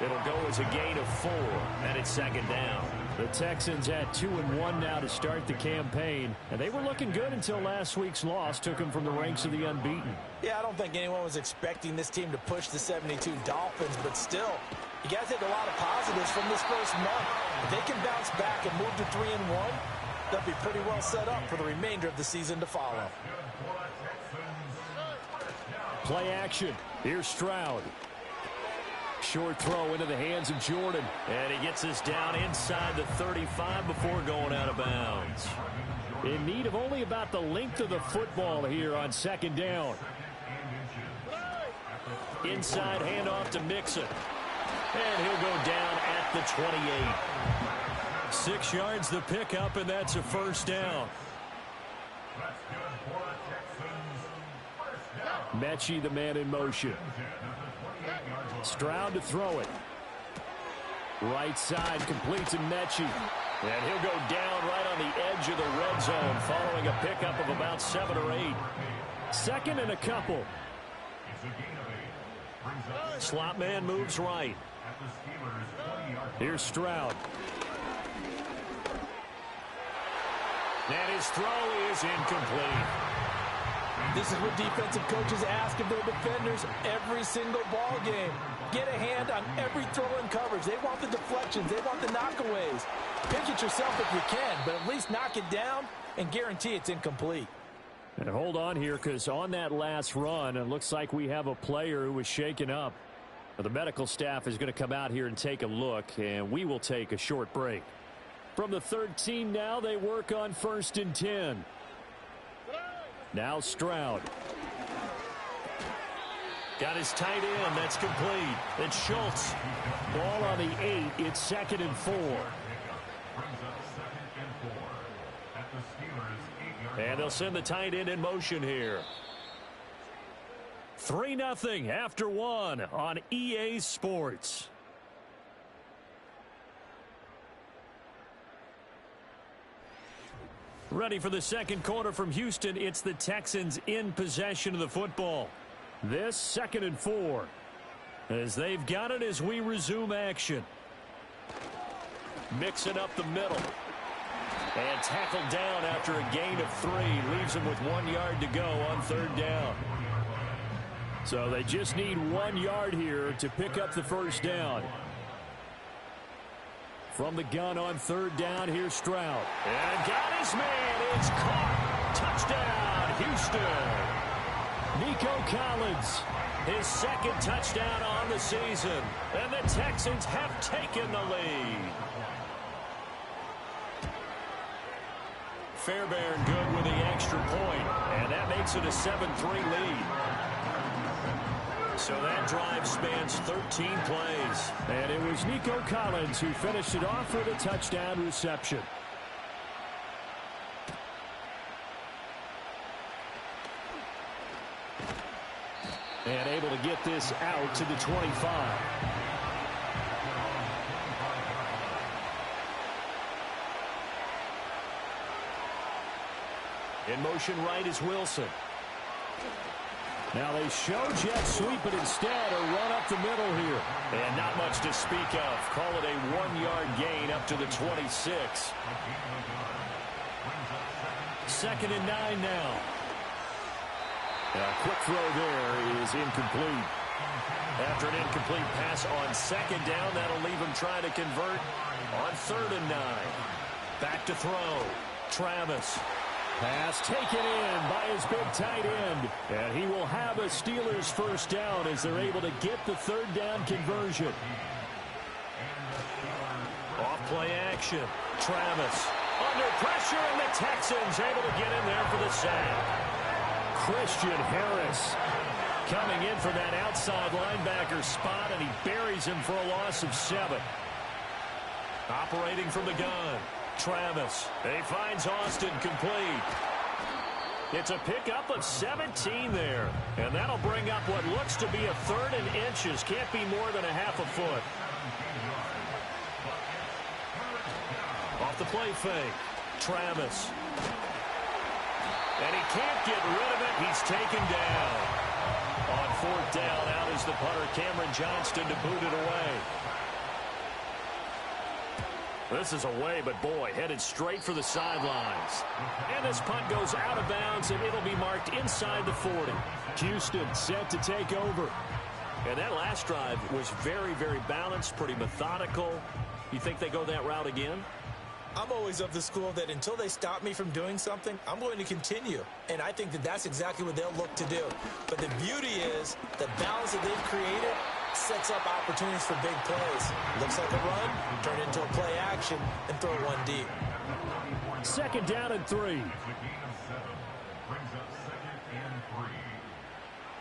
It'll go as a gain of 4, and it's 2nd down. The Texans at 2-1 now to start the campaign, and they were looking good until last week's loss took them from the ranks of the unbeaten. Yeah, I don't think anyone was expecting this team to push the 72 Dolphins, but still, you got to take a lot of positives from this first month. If they can bounce back and move to 3-1, they'll be pretty well set up for the remainder of the season to follow. Play action. Here's Stroud. short throw into the hands of Jordan. And he gets this down inside the 35 before going out of bounds. In need of only about the length of the football here on second down. Inside handoff to Mixon. And he'll go down at the 28. 6 yards the pickup, and that's a first down. Mechie, the man in motion. Stroud to throw it. Right side completes to Mechie. And he'll go down right on the edge of the red zone following a pickup of about 7 or 8. Second and a couple. Slot man moves right. Here's Stroud. And his throw is incomplete. This is what defensive coaches ask of their defenders every single ball game. Get a hand on every throw in coverage. They want the deflections. They want the knockaways. Pinch it yourself if you can, but at least knock it down and guarantee it's incomplete. And hold on here, because on that last run, it looks like we have a player who was shaken up. The medical staff is going to come out here and take a look, and we will take a short break. From the 13 now, they work on 1st and 10. Now Stroud. Got his tight end. That's complete. It's Schultz. Ball on the 8. It's 2nd and 4. And they'll send the tight end in motion here. 3-0 after 1 on EA Sports. Ready for the second quarter from Houston. It's the Texans in possession of the football. This 2nd and 4. As they've got it as we resume action. Mixing up the middle. And tackled down after a gain of 3. Leaves him with 1 yard to go on 3rd down. So they just need 1 yard here to pick up the first down. From the gun on 3rd down, here's Stroud. And got his man. It's caught. Touchdown, Houston. Nico Collins. His 2nd touchdown on the season. And the Texans have taken the lead. Fairbairn good with the extra point. And that makes it a 7-3 lead. So that drive spans 13 plays. And it was Nico Collins who finished it off with a touchdown reception. And able to get this out to the 25. In motion right is Wilson. Now they show jet sweep, but instead a run up the middle here. And not much to speak of. Call it a 1-yard gain up to the 26. 2nd and 9 now. A quick throw there is incomplete. After an incomplete pass on 2nd down, that'll leave him trying to convert on 3rd and 9. Back to throw. Travis. Pass taken in by his big tight end. And he will have a Steelers first down as they're able to get the 3rd down conversion. Off play action. Travis under pressure, and the Texans able to get in there for the sack. Christian Harris coming in for that outside linebacker spot, and he buries him for a loss of 7. Operating from the gun. Travis. He finds Austin complete. It's a pickup of 17 there. And that'll bring up what looks to be a 3rd and inches. Can't be more than a half a foot. Off the play fake. Travis. And he can't get rid of it. He's taken down. On 4th down, out is the punter, Cameron Johnston, to boot it away. This is away, but boy, headed straight for the sidelines. And this punt goes out of bounds, and it'll be marked inside the 40. Houston set to take over. And that last drive was very, very balanced, pretty methodical. You think they go that route again? I'm always of the school that until they stop me from doing something, I'm going to continue. And I think that that's exactly what they'll look to do. But the beauty is the balance that they've created sets up opportunities for big plays. Looks like a run, turn it into a play action, and throw one deep. 2nd down and 3.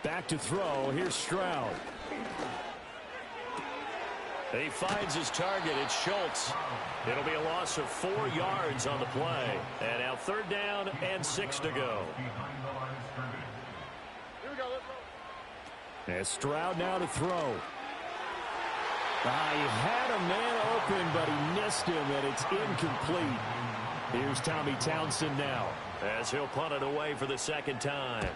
Back to throw. Here's Stroud. He finds his target. It's Schultz. It'll be a loss of 4 yards on the play. And now 3rd down and 6 to go. And Stroud now to throw. He had a man open, but he missed him, and it's incomplete. Here's Tommy Townsend now, as he'll punt it away for the 2nd time.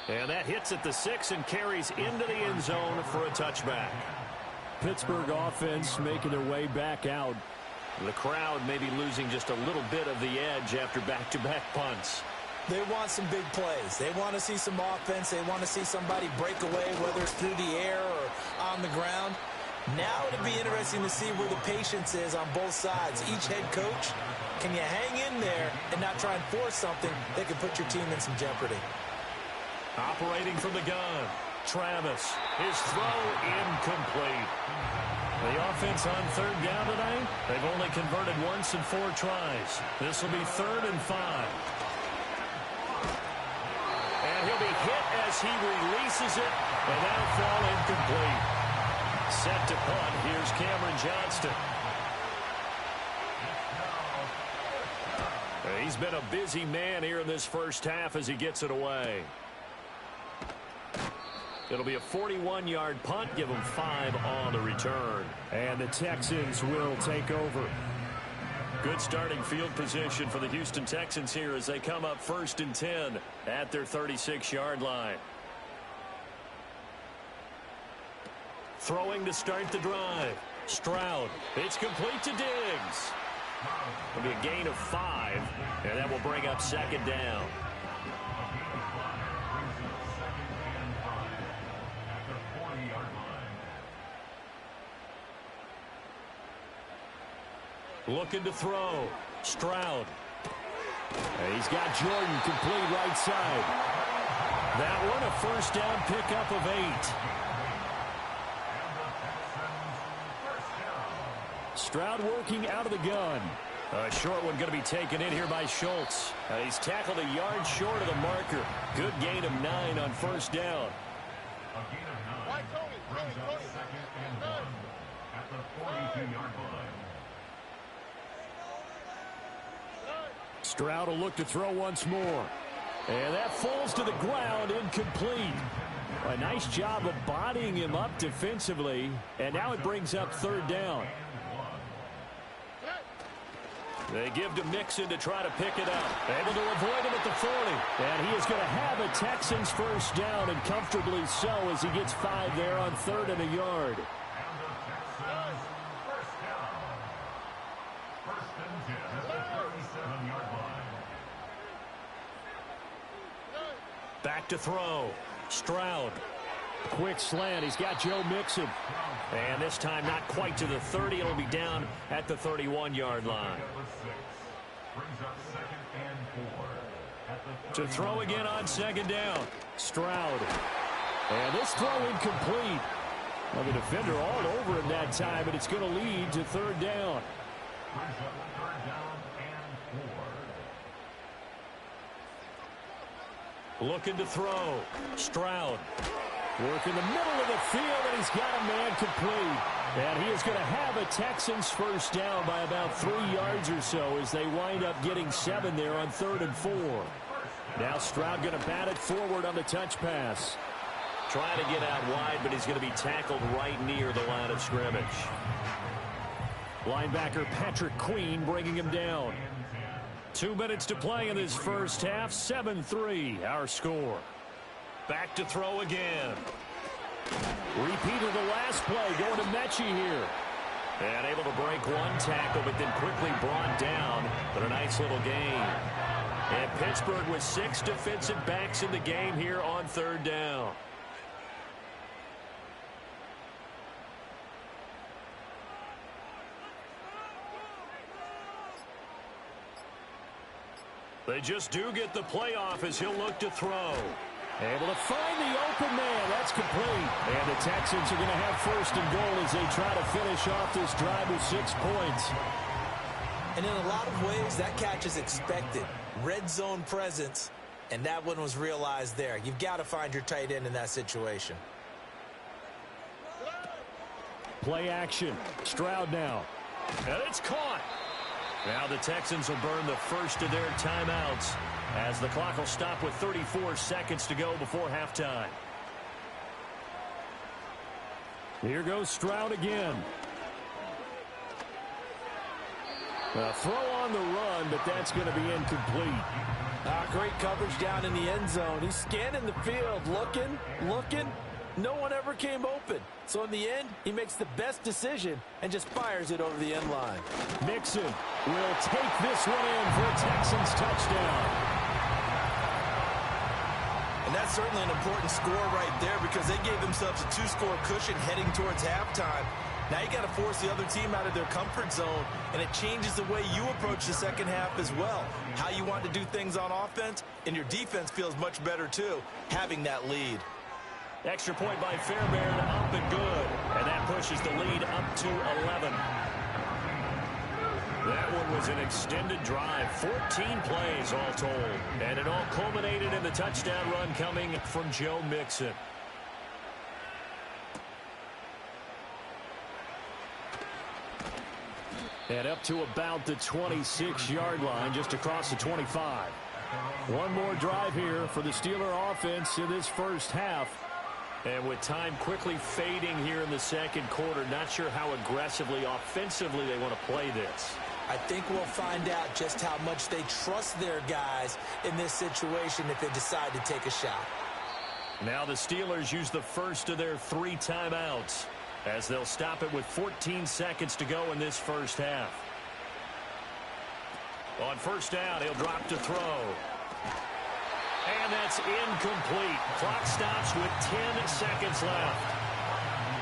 And that hits at the 6 and carries into the end zone for a touchback. Pittsburgh offense making their way back out. The crowd may be losing just a little bit of the edge after back-to-back punts. They want some big plays. They want to see some offense. They want to see somebody break away, whether it's through the air or on the ground. Now it'll be interesting to see where the patience is on both sides. Each head coach, can you hang in there and not try and force something that could put your team in some jeopardy? Operating from the gun, Travis. His throw incomplete. The offense on 3rd down today, they've only converted once in 4 tries. This will be 3rd and 5. And he'll be hit as he releases it, and that'll fall incomplete. Set to punt, here's Cameron Johnston. He's been a busy man here in this first half as he gets it away. It'll be a 41-yard punt. Give them 5 on the return. And the Texans will take over. Good starting field position for the Houston Texans here as they come up 1st and 10 at their 36-yard line. Throwing to start the drive. Stroud. It's complete to Diggs. It'll be a gain of 5, and that will bring up 2nd down. Looking to throw. Stroud. And he's got Jordan complete right side. That one a 1st down pickup of 8. Stroud working out of the gun. A short one going to be taken in here by Schultz. He's tackled a yard short of the marker. Good gain of 9 on 1st down. A gain of 9 brings up 2nd and 1 at the 42-yard line. Stroud will look to throw once more. And that falls to the ground, incomplete. A nice job of bodying him up defensively. And now it brings up 3rd down. They give to Mixon to try to pick it up. Able to avoid him at the 40. And he is going to have a Texans 1st down, and comfortably so as he gets 5 there on 3rd and a yard. Back to throw. Stroud. Quick slant. He's got Joe Mixon. And this time not quite to the 30. It'll be down at the 31-yard line. To throw again on 2nd down. Stroud. And this throw incomplete. Well, the defender all over him that time, but it's going to lead to 3rd down. Looking to throw. Stroud. Work in the middle of the field, and he's got a man complete. And he is going to have a Texans 1st down by about 3 yards or so as they wind up getting 7 there on 3rd and 4. Now Stroud going to bat it forward on the touch pass. Trying to get out wide, but he's going to be tackled right near the line of scrimmage. Linebacker Patrick Queen bringing him down. 2 minutes to play in this first half. 7-3 our score. Back to throw again. Repeat of the last play going to Mechie here. And able to break one tackle, but then quickly brought down. But a nice little gain. And Pittsburgh with 6 defensive backs in the game here on 3rd down. They just do get the playoff as he'll look to throw. Able to find the open man. That's complete. And the Texans are going to have first and goal as they try to finish off this drive with 6 points. And in a lot of ways, that catch is expected. Red zone presence, and that one was realized there. You've got to find your tight end in that situation. Play action. Stroud now. And it's caught. Now the Texans will burn the first of their timeouts as the clock will stop with 34 seconds to go before halftime. Here goes Stroud again. A throw on the run, but that's going to be incomplete. Great coverage down in the end zone. He's scanning the field, looking. No one ever came open. So in the end, he makes the best decision and just fires it over the end line. Mixon will take this one in for a Texans touchdown. And that's certainly an important score right there because they gave themselves a 2-score cushion heading towards halftime. Now you got to force the other team out of their comfort zone, and it changes the way you approach the second half as well. How you want to do things on offense, and your defense feels much better too, having that lead. Extra point by Fairbairn, up and good. And that pushes the lead up to 11. That one was an extended drive, 14 plays all told. And it all culminated in the touchdown run coming from Joe Mixon. And up to about the 26-yard line, just across the 25. One more drive here for the Steeler offense in this first half. And with time quickly fading here in the second quarter, not sure how aggressively, offensively they want to play this. I think we'll find out just how much they trust their guys in this situation if they decide to take a shot. Now the Steelers use the first of their 3 timeouts as they'll stop it with 14 seconds to go in this first half. On first down, he'll drop to throw. And that's incomplete. Clock stops with 10 seconds left.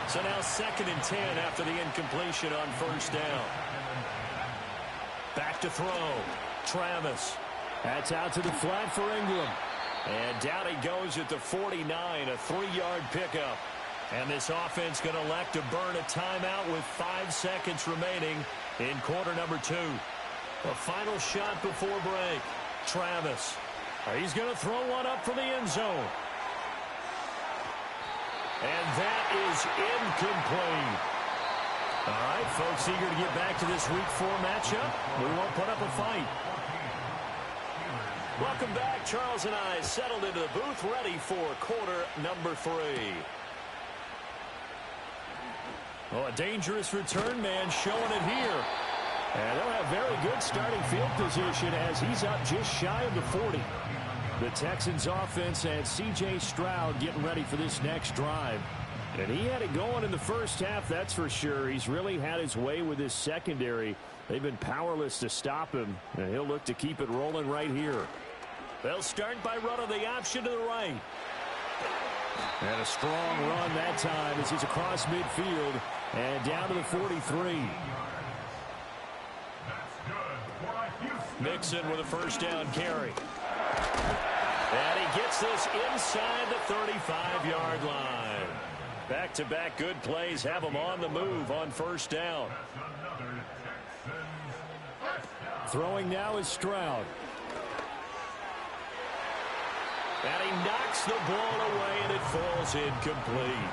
So now 2nd and 10 after the incompletion on first down. Back to throw. Travis. That's out to the flat for Ingram. And down he goes at the 49, a 3-yard pickup. And this offense going to elect to burn a timeout with 5 seconds remaining in quarter number 2. A final shot before break. Travis. He's going to throw one up for the end zone. And that is incomplete. All right, folks, eager to get back to this Week 4 matchup. We won't put up a fight. Welcome back. Charles and I settled into the booth, ready for quarter number 3. Oh, a dangerous return man showing it here. And they'll have very good starting field position as he's up just shy of the 40. The Texans offense and C.J. Stroud getting ready for this next drive. And he had it going in the first half, that's for sure. He's really had his way with his secondary. They've been powerless to stop him, and he'll look to keep it rolling right here. They'll start by running the option to the right. And a strong run that time as he's across midfield and down to the 43. Mixon with a first down carry. And he gets this inside the 35-yard line. Back-to-back good plays have him on the move on first down. Throwing now is Stroud. And he knocks the ball away, and it falls incomplete.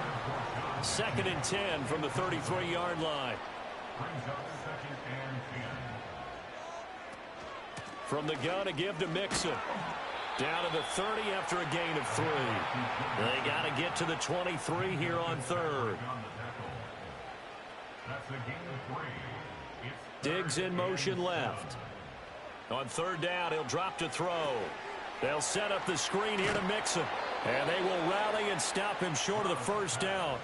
2nd and 10 from the 33-yard line. From the gun to give to Mixon. Down to the 30 after a gain of 3. They got to get to the 23 here on 3rd. Diggs in motion left. On 3rd down, he'll drop to throw. They'll set up the screen here to Mixon. And they will rally and stop him short of the first down.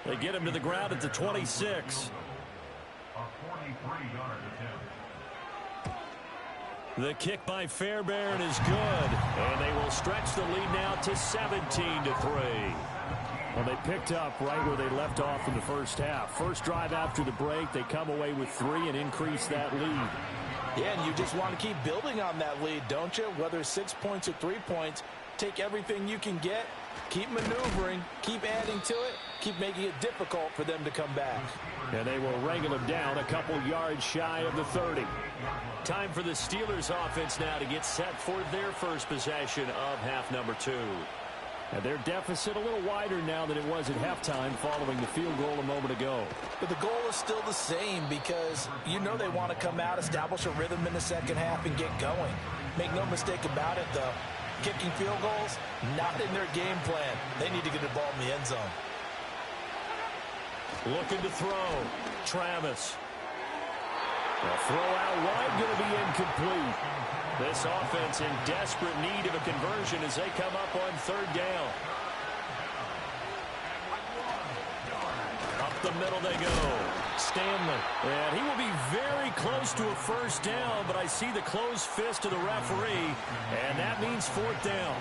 They get him to the ground at the 26. The kick by Fairbairn is good. And they will stretch the lead now to 17-3. Well, they picked up right where they left off in the first half. First drive after the break, they come away with 3 and increase that lead. Yeah, and you just want to keep building on that lead, don't you? Whether it's 6 points or 3 points, take everything you can get, keep maneuvering, keep adding to it, keep making it difficult for them to come back. And they will wrangle him down a couple yards shy of the 30. Time for the Steelers offense now to get set for their first possession of half number 2. And their deficit a little wider now than it was at halftime following the field goal a moment ago. But the goal is still the same because you know they want to come out, establish a rhythm in the second half, and get going. Make no mistake about it, though. Kicking field goals, not in their game plan. They need to get the ball in the end zone. Looking to throw. Travis. A throw out wide, going to be incomplete. This offense in desperate need of a conversion as they come up on third down. Up the middle they go. Stanley. And he will be very close to a first down, but I see the closed fist of the referee, and that means fourth down.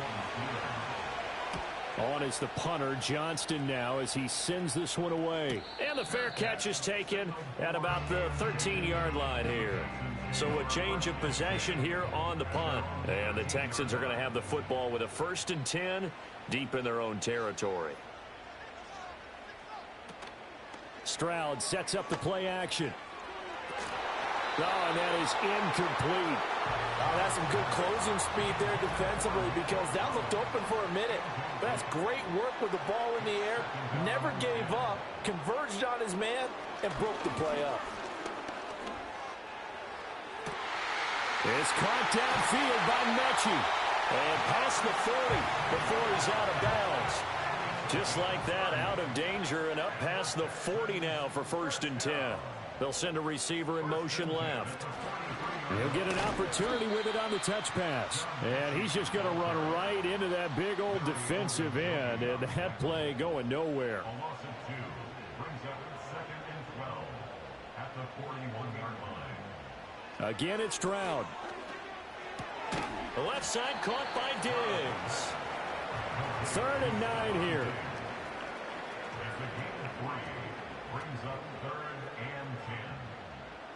On is the punter, Johnston, now as he sends this one away. And the fair catch is taken at about the 13-yard line here. So a change of possession here on the punt. And the Texans are going to have the football with a 1st and 10 deep in their own territory. Stroud sets up the play action. Oh, and that is incomplete. Oh, that's some good closing speed there defensively because that looked open for a minute. That's great work with the ball in the air. Never gave up, converged on his man, and broke the play up. It's caught downfield by Mechie. And past the 40 before he's out of bounds. Just like that, out of danger and up past the 40 now for 1st and 10. They'll send a receiver in motion left. He'll get an opportunity with it on the touch pass. And he's just going to run right into that big old defensive end. And that play going nowhere. Again, it's Stroud. The left side caught by Diggs. 3rd and 9 here.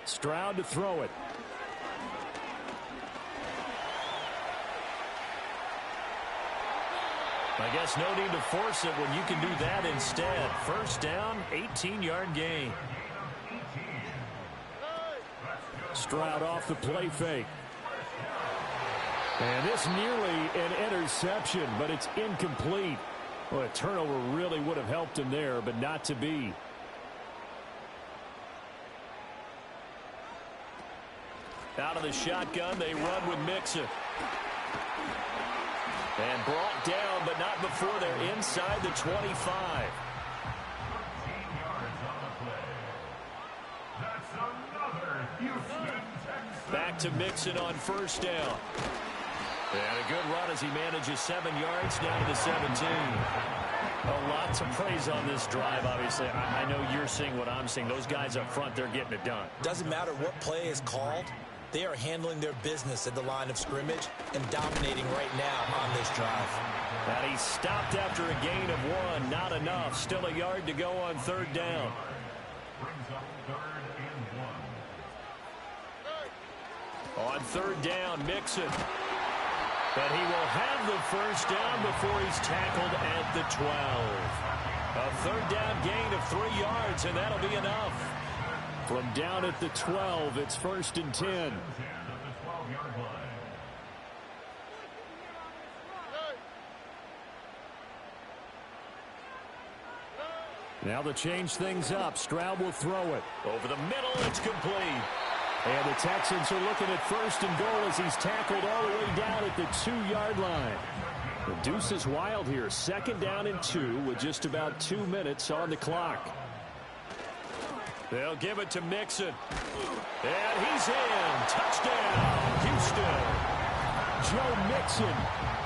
Stroud to throw it. I guess no need to force it when you can do that instead. First down, 18-yard gain. Stroud off the play fake. And this nearly an interception, but it's incomplete. Well, a turnover really would have helped him there, but not to be. Out of the shotgun, they run with Mixon. And brought down, but not before they're inside the 25. Back to Mixon on first down. And a good run as he manages 7 yards down to the 17. A lot to praise on this drive, obviously. I know you're seeing what I'm seeing. Those guys up front, they're getting it done. Doesn't matter what play is called. They are handling their business at the line of scrimmage and dominating right now on this drive. And he stopped after a gain of 1. Not enough. Still a yard to go on third down. On third down, Mixon. But he will have the first down before he's tackled at the 12. A third down gain of 3 yards, and that'll be enough. From down at the 12, it's 1st and 10. Now to change things up, Stroud will throw it. Over the middle, it's complete. And the Texans are looking at 1st and goal as he's tackled all the way down at the 2-yard line. The deuce is wild here. 2nd down and 2 with just about 2 minutes on the clock. They'll give it to Mixon. And he's in. Touchdown, Houston. Joe Mixon,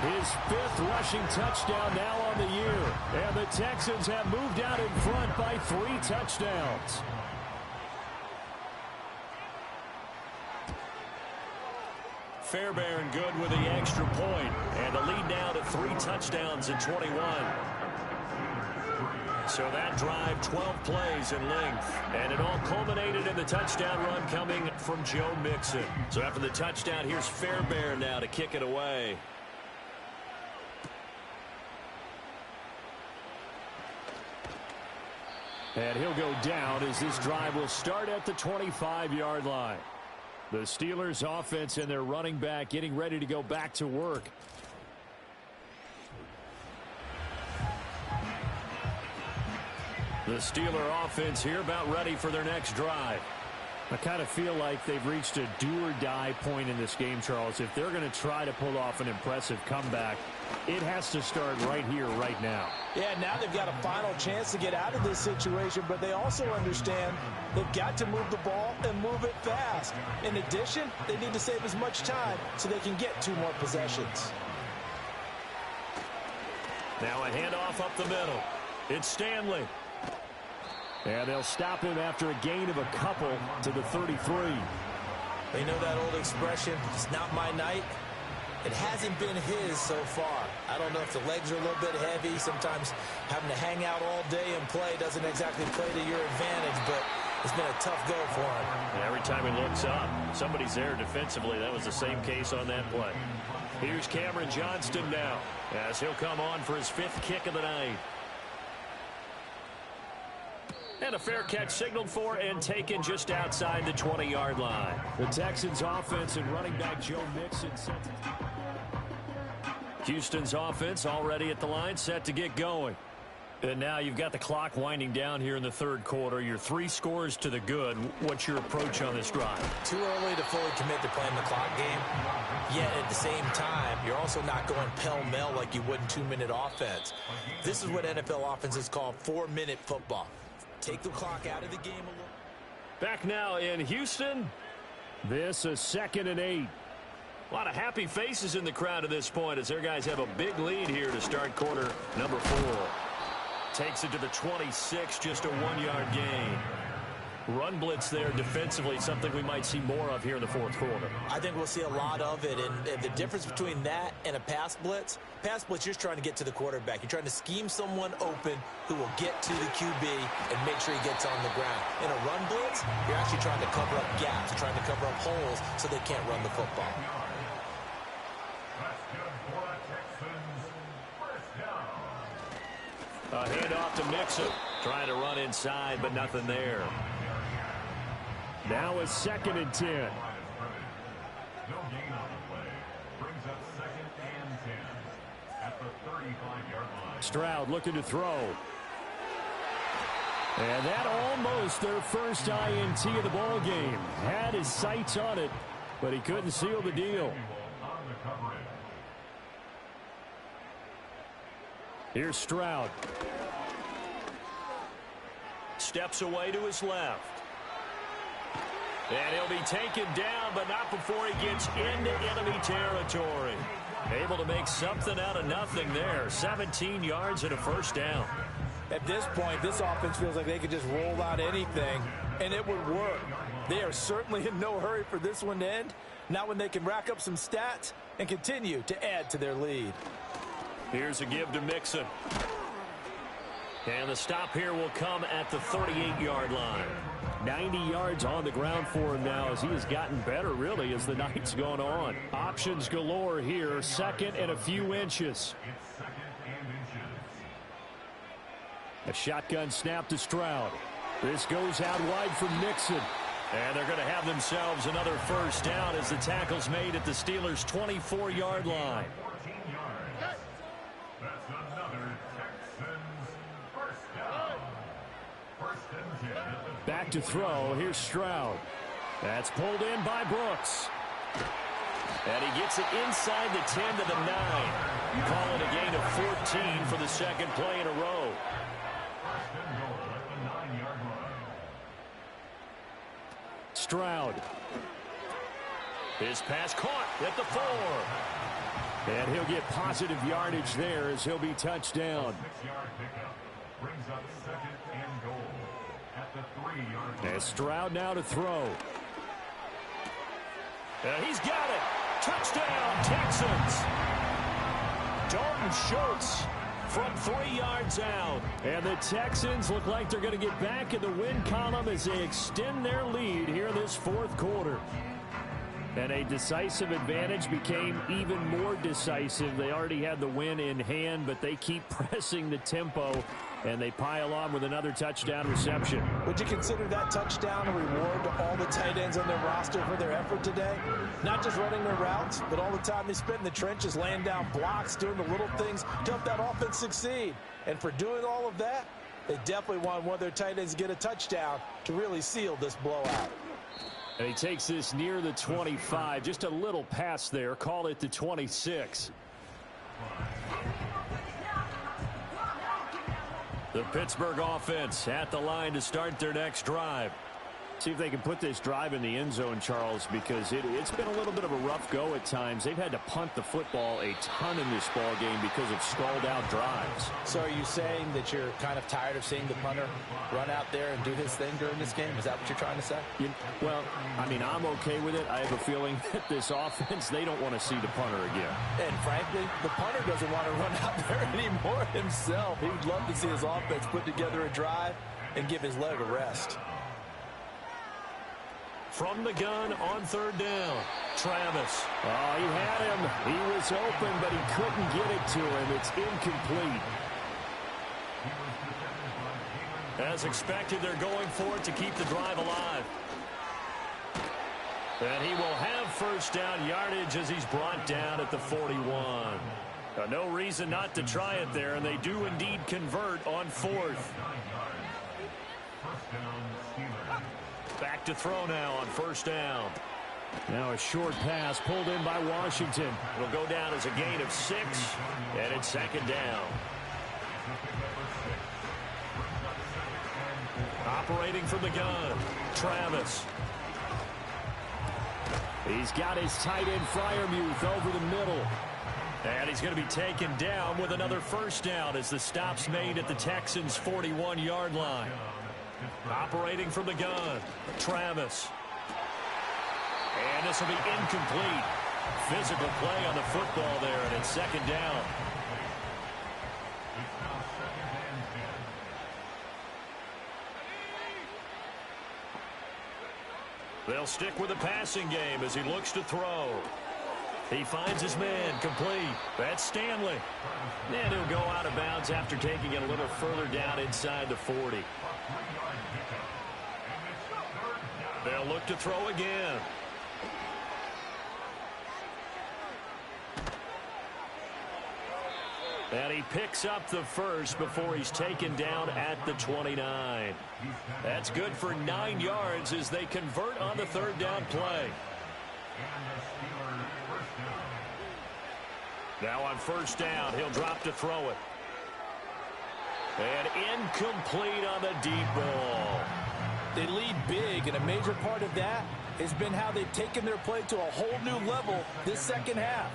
his 5th rushing touchdown now on the year. And the Texans have moved out in front by 3 touchdowns. Fairbairn good with the extra point. And the lead now to 3 touchdowns in 21. So that drive, 12 plays in length. And it all culminated in the touchdown run coming from Joe Mixon. So after the touchdown, here's Fairbairn now to kick it away. And he'll go down as this drive will start at the 25-yard line. The Steelers offense and their running back getting ready to go back to work. The Steeler offense here about ready for their next drive. I kind of feel like they've reached a do-or-die point in this game, Charles. If they're going to try to pull off an impressive comeback, it has to start right here, right now. Yeah, now they've got a final chance to get out of this situation, but they also understand they've got to move the ball and move it fast. In addition, they need to save as much time so they can get 2 more possessions. Now a handoff up the middle. It's Stanley. And they'll stop him after a gain of a couple to the 33. They know that old expression, it's not my night. It hasn't been his so far. I don't know if the legs are a little bit heavy. Sometimes having to hang out all day and play doesn't exactly play to your advantage, but it's been a tough go for him. And every time he looks up, somebody's there defensively. That was the same case on that play. Here's Cameron Johnston now as he'll come on for his 5th kick of the night. And a fair catch signaled for and taken just outside the 20-yard line. The Texans offense and running back Joe Mixon set to... Houston's offense already at the line, set to get going. And now you've got the clock winding down here in the 3rd quarter. You're 3 scores to the good. What's your approach on this drive? Too early to fully commit to playing the clock game. Yet at the same time, you're also not going pell-mell like you would in 2-minute offense. This is what NFL offenses call 4-minute football. Take the clock out of the game a little. Back now in Houston. This a 2nd and 8. A lot of happy faces in the crowd at this point as their guys have a big lead here to start quarter number 4. Takes it to the 26, just a 1-yard gain. Run blitz there defensively, something we might see more of here in the 4th quarter. I think we'll see a lot of it, and the difference between that and a pass blitz, you're just trying to get to the quarterback. You're trying to scheme someone open who will get to the QB and make sure he gets on the ground. In a run blitz, you're actually trying to cover up gaps, trying to cover up holes so they can't run the football. A handoff to Mixon, trying to run inside, but nothing there. Now a 2nd and 10. No gain on the play. Brings up 2nd and 10 at the 35-yard line. Stroud looking to throw. And that almost their first INT of the ball game. Had his sights on it, but he couldn't seal the deal. Here's Stroud. Steps away to his left. And he'll be taken down, but not before he gets into enemy territory. Able to make something out of nothing there. 17 yards and a 1st down. At this point, this offense feels like they could just roll out anything, and it would work. They are certainly in no hurry for this one to end. Not when they can rack up some stats and continue to add to their lead. Here's a give to Mixon. And the stop here will come at the 38-yard line. 90 yards on the ground for him now as he has gotten better, really, as the night's gone on. Options galore here. 2nd and a few inches. A shotgun snap to Stroud. This goes out wide from Mixon. And they're going to have themselves another 1st down as the tackle's made at the Steelers' 24-yard line. That's another Texans 1st down. 1st and 10. Back to throw. Here's Stroud. That's pulled in by Brooks. And he gets it inside the 10 to the 9. You call it a gain of 14 for the 2nd play in a row. 1st and goal at the 9-yard line. Stroud. His pass caught at the 4. And he'll get positive yardage there as he'll be touched down. 6-yard pickup brings up 2nd and goal at the 3-yard line. And Stroud now to throw. He's got it. Touchdown, Texans. Dalton Schultz from 3 yards out. And the Texans look like they're going to get back in the win column as they extend their lead here in this fourth quarter. And a decisive advantage became even more decisive. They already had the win in hand, but they keep pressing the tempo, and they pile on with another touchdown reception. Would you consider that touchdown a reward to all the tight ends on their roster for their effort today? Not just running their routes, but all the time they spent in the trenches, laying down blocks, doing the little things to help that offense succeed. And for doing all of that, they definitely want one of their tight ends to get a touchdown to really seal this blowout. And he takes this near the 25. Just a little pass there. Call it the 26. The Pittsburgh offense at the line to start their next drive. See if they can put this drive in the end zone, Charles, because it's been a little bit of a rough go at times. They've had to punt the football a ton in this ball game because of stalled-out drives. So are you saying that you're kind of tired of seeing the punter run out there and do his thing during this game? Is that what you're trying to say? Well, I mean, I'm okay with it. I have a feeling that this offense, they don't want to see the punter again. And frankly, the punter doesn't want to run out there anymore himself. He'd love to see his offense put together a drive and give his leg a rest. From the gun on third down, Travis. Oh, he had him. He was open, but he couldn't get it to him. It's incomplete. As expected, they're going for it to keep the drive alive. And he will have first down yardage as he's brought down at the 41. No reason not to try it there, and they do indeed convert on fourth. Back to throw now on first down. Now a short pass pulled in by Washington. It'll go down as a gain of 6, and it's second down. Operating from the gun, Travis. He's got his tight end Freiermuth over the middle. And he's going to be taken down with another first down as the stop's made at the Texans' 41-yard line. Operating from the gun, Travis. And this will be incomplete. Physical play on the football there, and it's second down. They'll stick with the passing game as he looks to throw. He finds his man, complete. That's Stanley. And he'll go out of bounds after taking it a little further down inside the 40. They'll look to throw again. And he picks up the first before he's taken down at the 29. That's good for 9 yards as they convert on the third down play. Now on first down, he'll drop to throw it. And incomplete on the deep ball. They lead big, and a major part of that has been how they've taken their play to a whole new level this second half.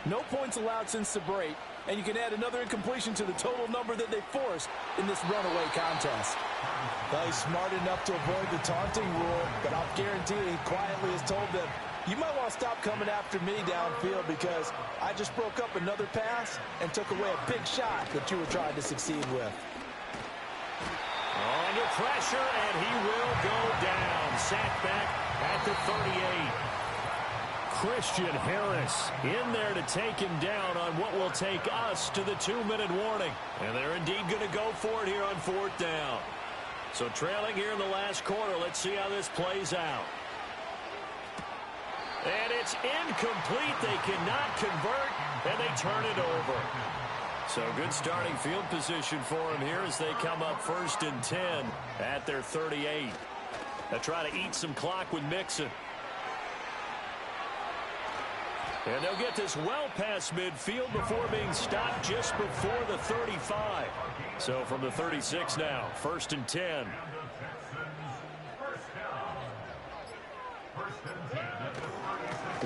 No points allowed since the break, and you can add another incompletion to the total number that they forced in this runaway contest. Well, he's smart enough to avoid the taunting rule, but I'll guarantee he quietly has told them, you might want to stop coming after me downfield because I just broke up another pass and took away a big shot that you were trying to succeed with. Under pressure, and he will go down. Sacked back at the 38. Christian Harris in there to take him down on what will take us to the 2-minute warning. And they're indeed going to go for it here on fourth down. So trailing here in the last quarter, let's see how this plays out. And it's incomplete. They cannot convert, and they turn it over. So good starting field position for them here as they come up 1st and 10 at their 38. They'll try to eat some clock with Mixon. And they'll get this well past midfield before being stopped just before the 35. So from the 36 now, 1st and 10.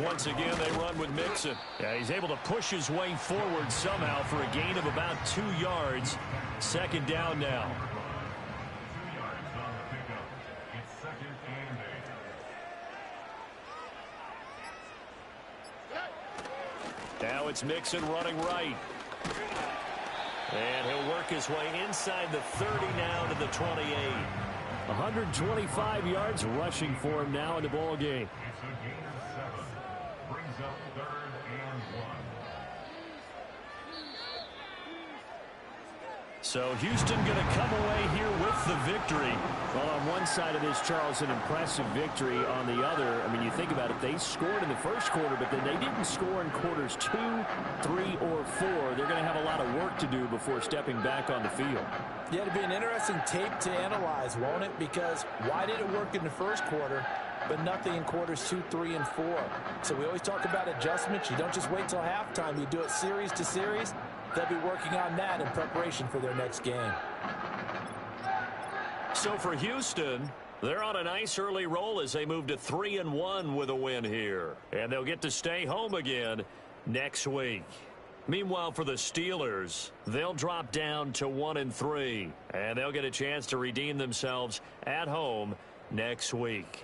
Once again, they run with Mixon. Yeah, he's able to push his way forward somehow for a gain of about 2 yards. Second down now. Now it's Mixon running right. And he'll work his way inside the 30 now to the 28. 125 yards rushing for him now in the ball game. It's a gain of 7. Brings up 3rd and 1. So Houston going to come away here with the victory. Well, on one side of this, Charles, an impressive victory. On the other, I mean, you think about it, they scored in the first quarter, but then they didn't score in quarters 2, 3, or 4. They're going to have a lot of work to do before stepping back on the field. Yeah, it'll be an interesting tape to analyze, won't it? Because why did it work in the first quarter, but nothing in quarters 2, 3, and 4? So we always talk about adjustments. You don't just wait till halftime. You do it series to series. They'll be working on that in preparation for their next game. So for Houston, they're on a nice early roll as they move to 3-1 with a win here. And they'll get to stay home again next week. Meanwhile, for the Steelers, they'll drop down to 1-3. And they'll get a chance to redeem themselves at home next week.